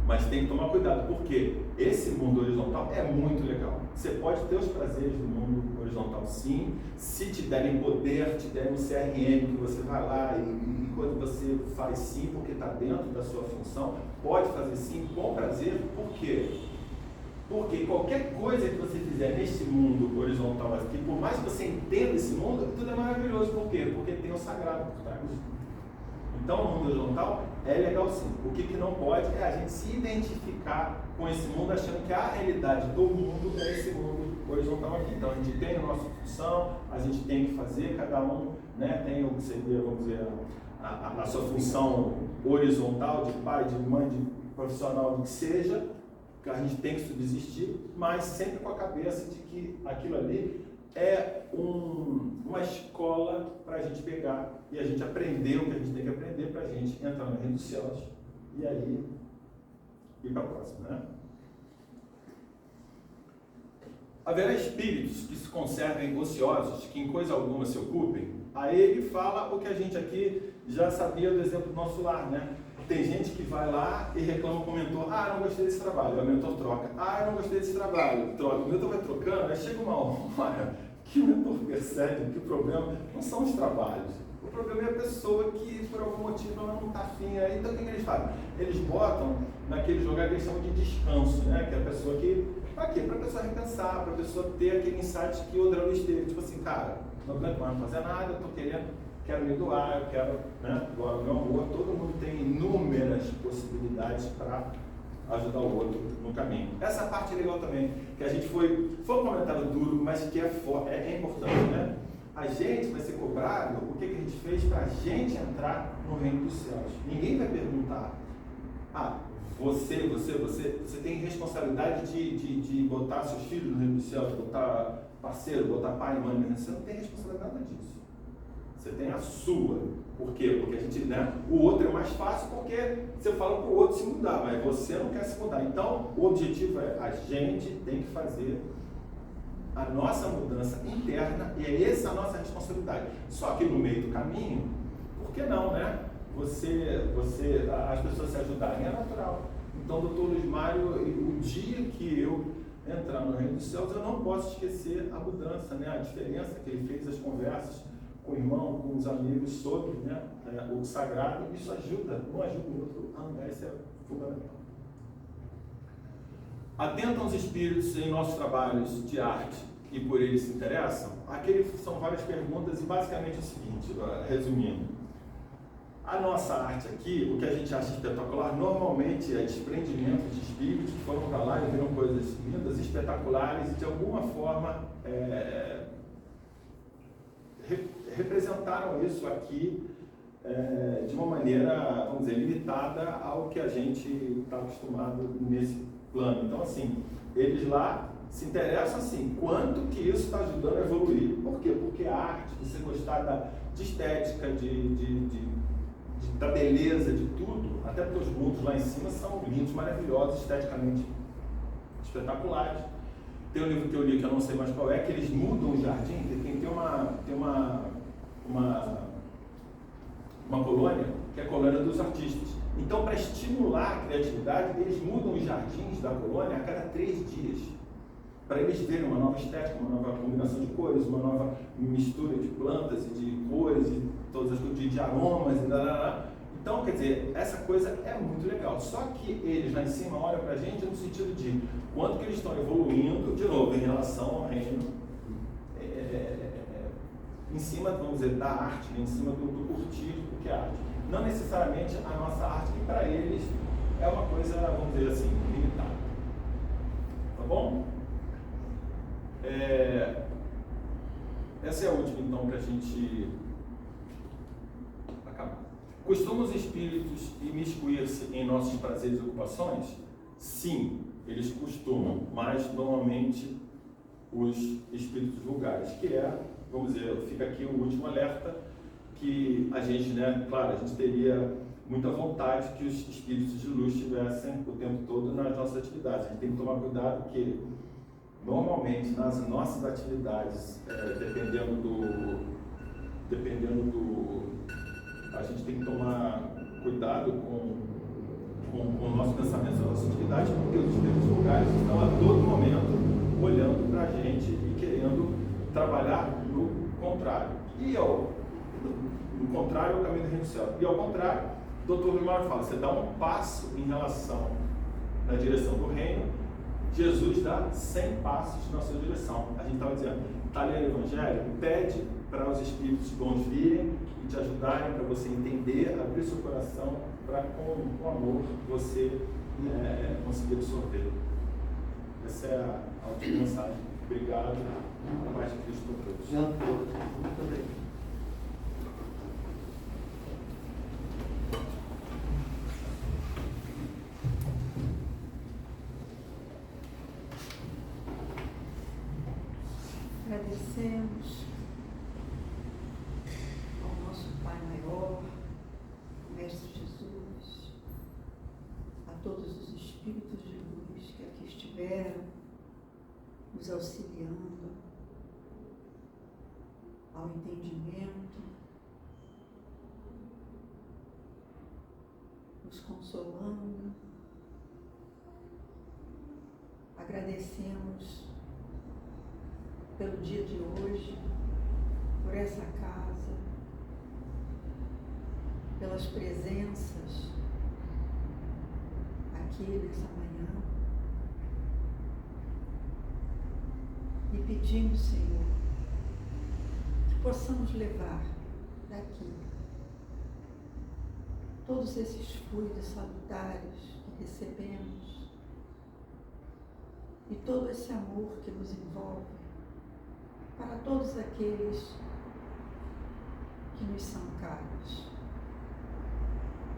Mas tem que tomar cuidado, porque esse mundo horizontal é muito legal. Você pode ter os prazeres do mundo horizontal, sim, se te derem poder, te derem um CRM, que você vai lá e quando você faz sim, porque está dentro da sua função, pode fazer sim, com prazer. Por quê? Porque qualquer coisa que você fizer neste mundo horizontal aqui, por mais que você entenda esse mundo, tudo é maravilhoso. Por quê? Porque tem o sagrado por trás. Então, o mundo horizontal é legal sim. O que não pode é a gente se identificar com esse mundo achando que a realidade do mundo é esse mundo horizontal aqui. Então, a gente tem a nossa função, a gente tem que fazer, cada um, né, tem o que seria, vamos dizer, a sua função horizontal de pai, de mãe, de profissional, do que seja, que a gente tem que subsistir, mas sempre com a cabeça de que aquilo ali é uma escola para a gente pegar e a gente aprender o que a gente tem que aprender para a gente entrar no reino dos céus e aí ir para a próxima, né? Haverá espíritos que se conservem ociosos, que em coisa alguma se ocupem. Aí ele fala o que a gente aqui já sabia do exemplo do nosso lar, né? Tem gente que vai lá e reclama com o mentor: ah, não gostei desse trabalho, o mentor troca. Ah, eu não gostei desse trabalho, troca. O mentor vai trocando, aí chega uma hora que o mentor percebe que o problema não são os trabalhos. O problema é a pessoa que, por algum motivo, ela não está afim. Então, o que eles fazem? Eles botam naquele lugar que eles chamam de descanso, né? Que é a pessoa que... Para quê? Para a pessoa repensar, para a pessoa ter aquele insight que o André Luiz teve. Tipo assim, cara, não aguento mais fazer nada, quero me doar, eu quero, né? Doar o meu amor. Todo mundo tem inúmeras possibilidades para ajudar o outro no caminho. Essa parte é legal também, que a gente foi um comentário duro, mas que é importante, né? A gente vai ser cobrado o que a gente fez para a gente entrar no reino dos céus. Ninguém vai perguntar: ah, você tem responsabilidade de botar seus filhos no reino dos céus, botar parceiro, botar pai e mãe no reino dos céus. Você não tem responsabilidade nada disso. Você tem a sua. Por quê? Porque a gente, né, o outro é mais fácil porque você fala para o outro se mudar, mas você não quer se mudar. Então, o objetivo é: a gente tem que fazer a nossa mudança interna e essa é a nossa responsabilidade. Só que no meio do caminho, por que não, né? As pessoas se ajudarem é natural. Então, doutor Luiz Mário, o dia que eu entrar no reino dos céus, eu não posso esquecer a mudança, né? A diferença que ele fez, as conversas com o irmão, com os amigos sobre, né, o sagrado. Isso ajuda, um ajuda o outro a andar. Isso é fundamental. Atentam os espíritos em nossos trabalhos de arte e por eles se interessam? Aqui são várias perguntas e basicamente é o seguinte, resumindo. A nossa arte aqui, o que a gente acha espetacular, normalmente é desprendimento de espíritos que foram para lá e viram coisas lindas, espetaculares e de alguma forma representaram isso aqui de uma maneira, vamos dizer, limitada ao que a gente está acostumado nesse plano. Então, assim, eles lá se interessam assim, quanto que isso está ajudando a evoluir. Por quê? Porque a arte, você gostar de estética, da beleza, de tudo, até porque os mundos lá em cima são lindos, maravilhosos, esteticamente espetaculares. Tem um livro que eu li, que eu não sei mais qual é, que eles mudam o jardim. Tem uma colônia, que é a colônia dos artistas. Então, para estimular a criatividade, eles mudam os jardins da colônia a cada 3 dias. Para eles verem uma nova estética, uma nova combinação de cores, uma nova mistura de plantas e de cores e todas as coisas, de aromas e lá. Então, quer dizer, essa coisa é muito legal. Só que eles lá em cima olham para a gente no sentido de quanto que eles estão evoluindo, de novo, em relação ao reino, em cima, vamos dizer, da arte, em cima do curtir o que é arte. Não necessariamente a nossa arte, que para eles é uma coisa, vamos dizer assim, limitada. Tá bom? Essa é a última, então, para a gente acabar. Costumam os espíritos imiscuir-se em nossos prazeres e ocupações? Sim, eles costumam, mas normalmente os espíritos vulgares, que é, vamos dizer, fica aqui o último alerta, que a gente, né, claro, a gente teria muita vontade que os espíritos de luz estivessem o tempo todo nas nossas atividades. A gente tem que tomar cuidado que, normalmente, nas nossas atividades, dependendo do... A gente tem que tomar cuidado com o nosso pensamento, a nossa atividade, porque os espíritos vulgares estão a todo momento olhando para a gente e querendo trabalhar no contrário. No contrário é o caminho do reino do céu. E ao contrário, o Dr. Luiz fala, você dá um passo em relação na direção do reino, Jesus dá 100 passos na sua direção. A gente estava dizendo, está lendo o Evangelho, pede para os espíritos bons virem e te ajudarem, para você entender, abrir seu coração, para com amor você conseguir absorver. Essa é a última mensagem. Obrigado. A paz de Cristo para todos. Muito obrigado. Agradecemos ao nosso Pai Maior, Mestre Jesus, a todos os Espíritos de luz que aqui estiveram, nos auxiliando ao entendimento, nos consolando. Agradecemos pelo dia de hoje, por essa casa, pelas presenças aqui nessa manhã. E pedimos, Senhor, que possamos levar daqui todos esses fluidos salutares que recebemos e todo esse amor que nos envolve para todos aqueles que nos são caros,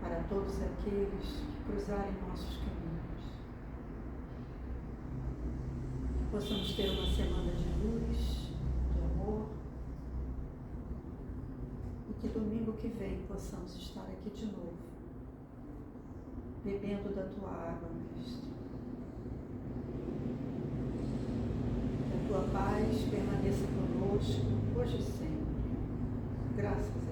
para todos aqueles que cruzarem nossos caminhos. Que possamos ter uma semana de luz, de amor, e que domingo que vem possamos estar aqui de novo, bebendo da tua água, Mestre. Que a tua paz permaneça conosco hoje e sempre. Graças a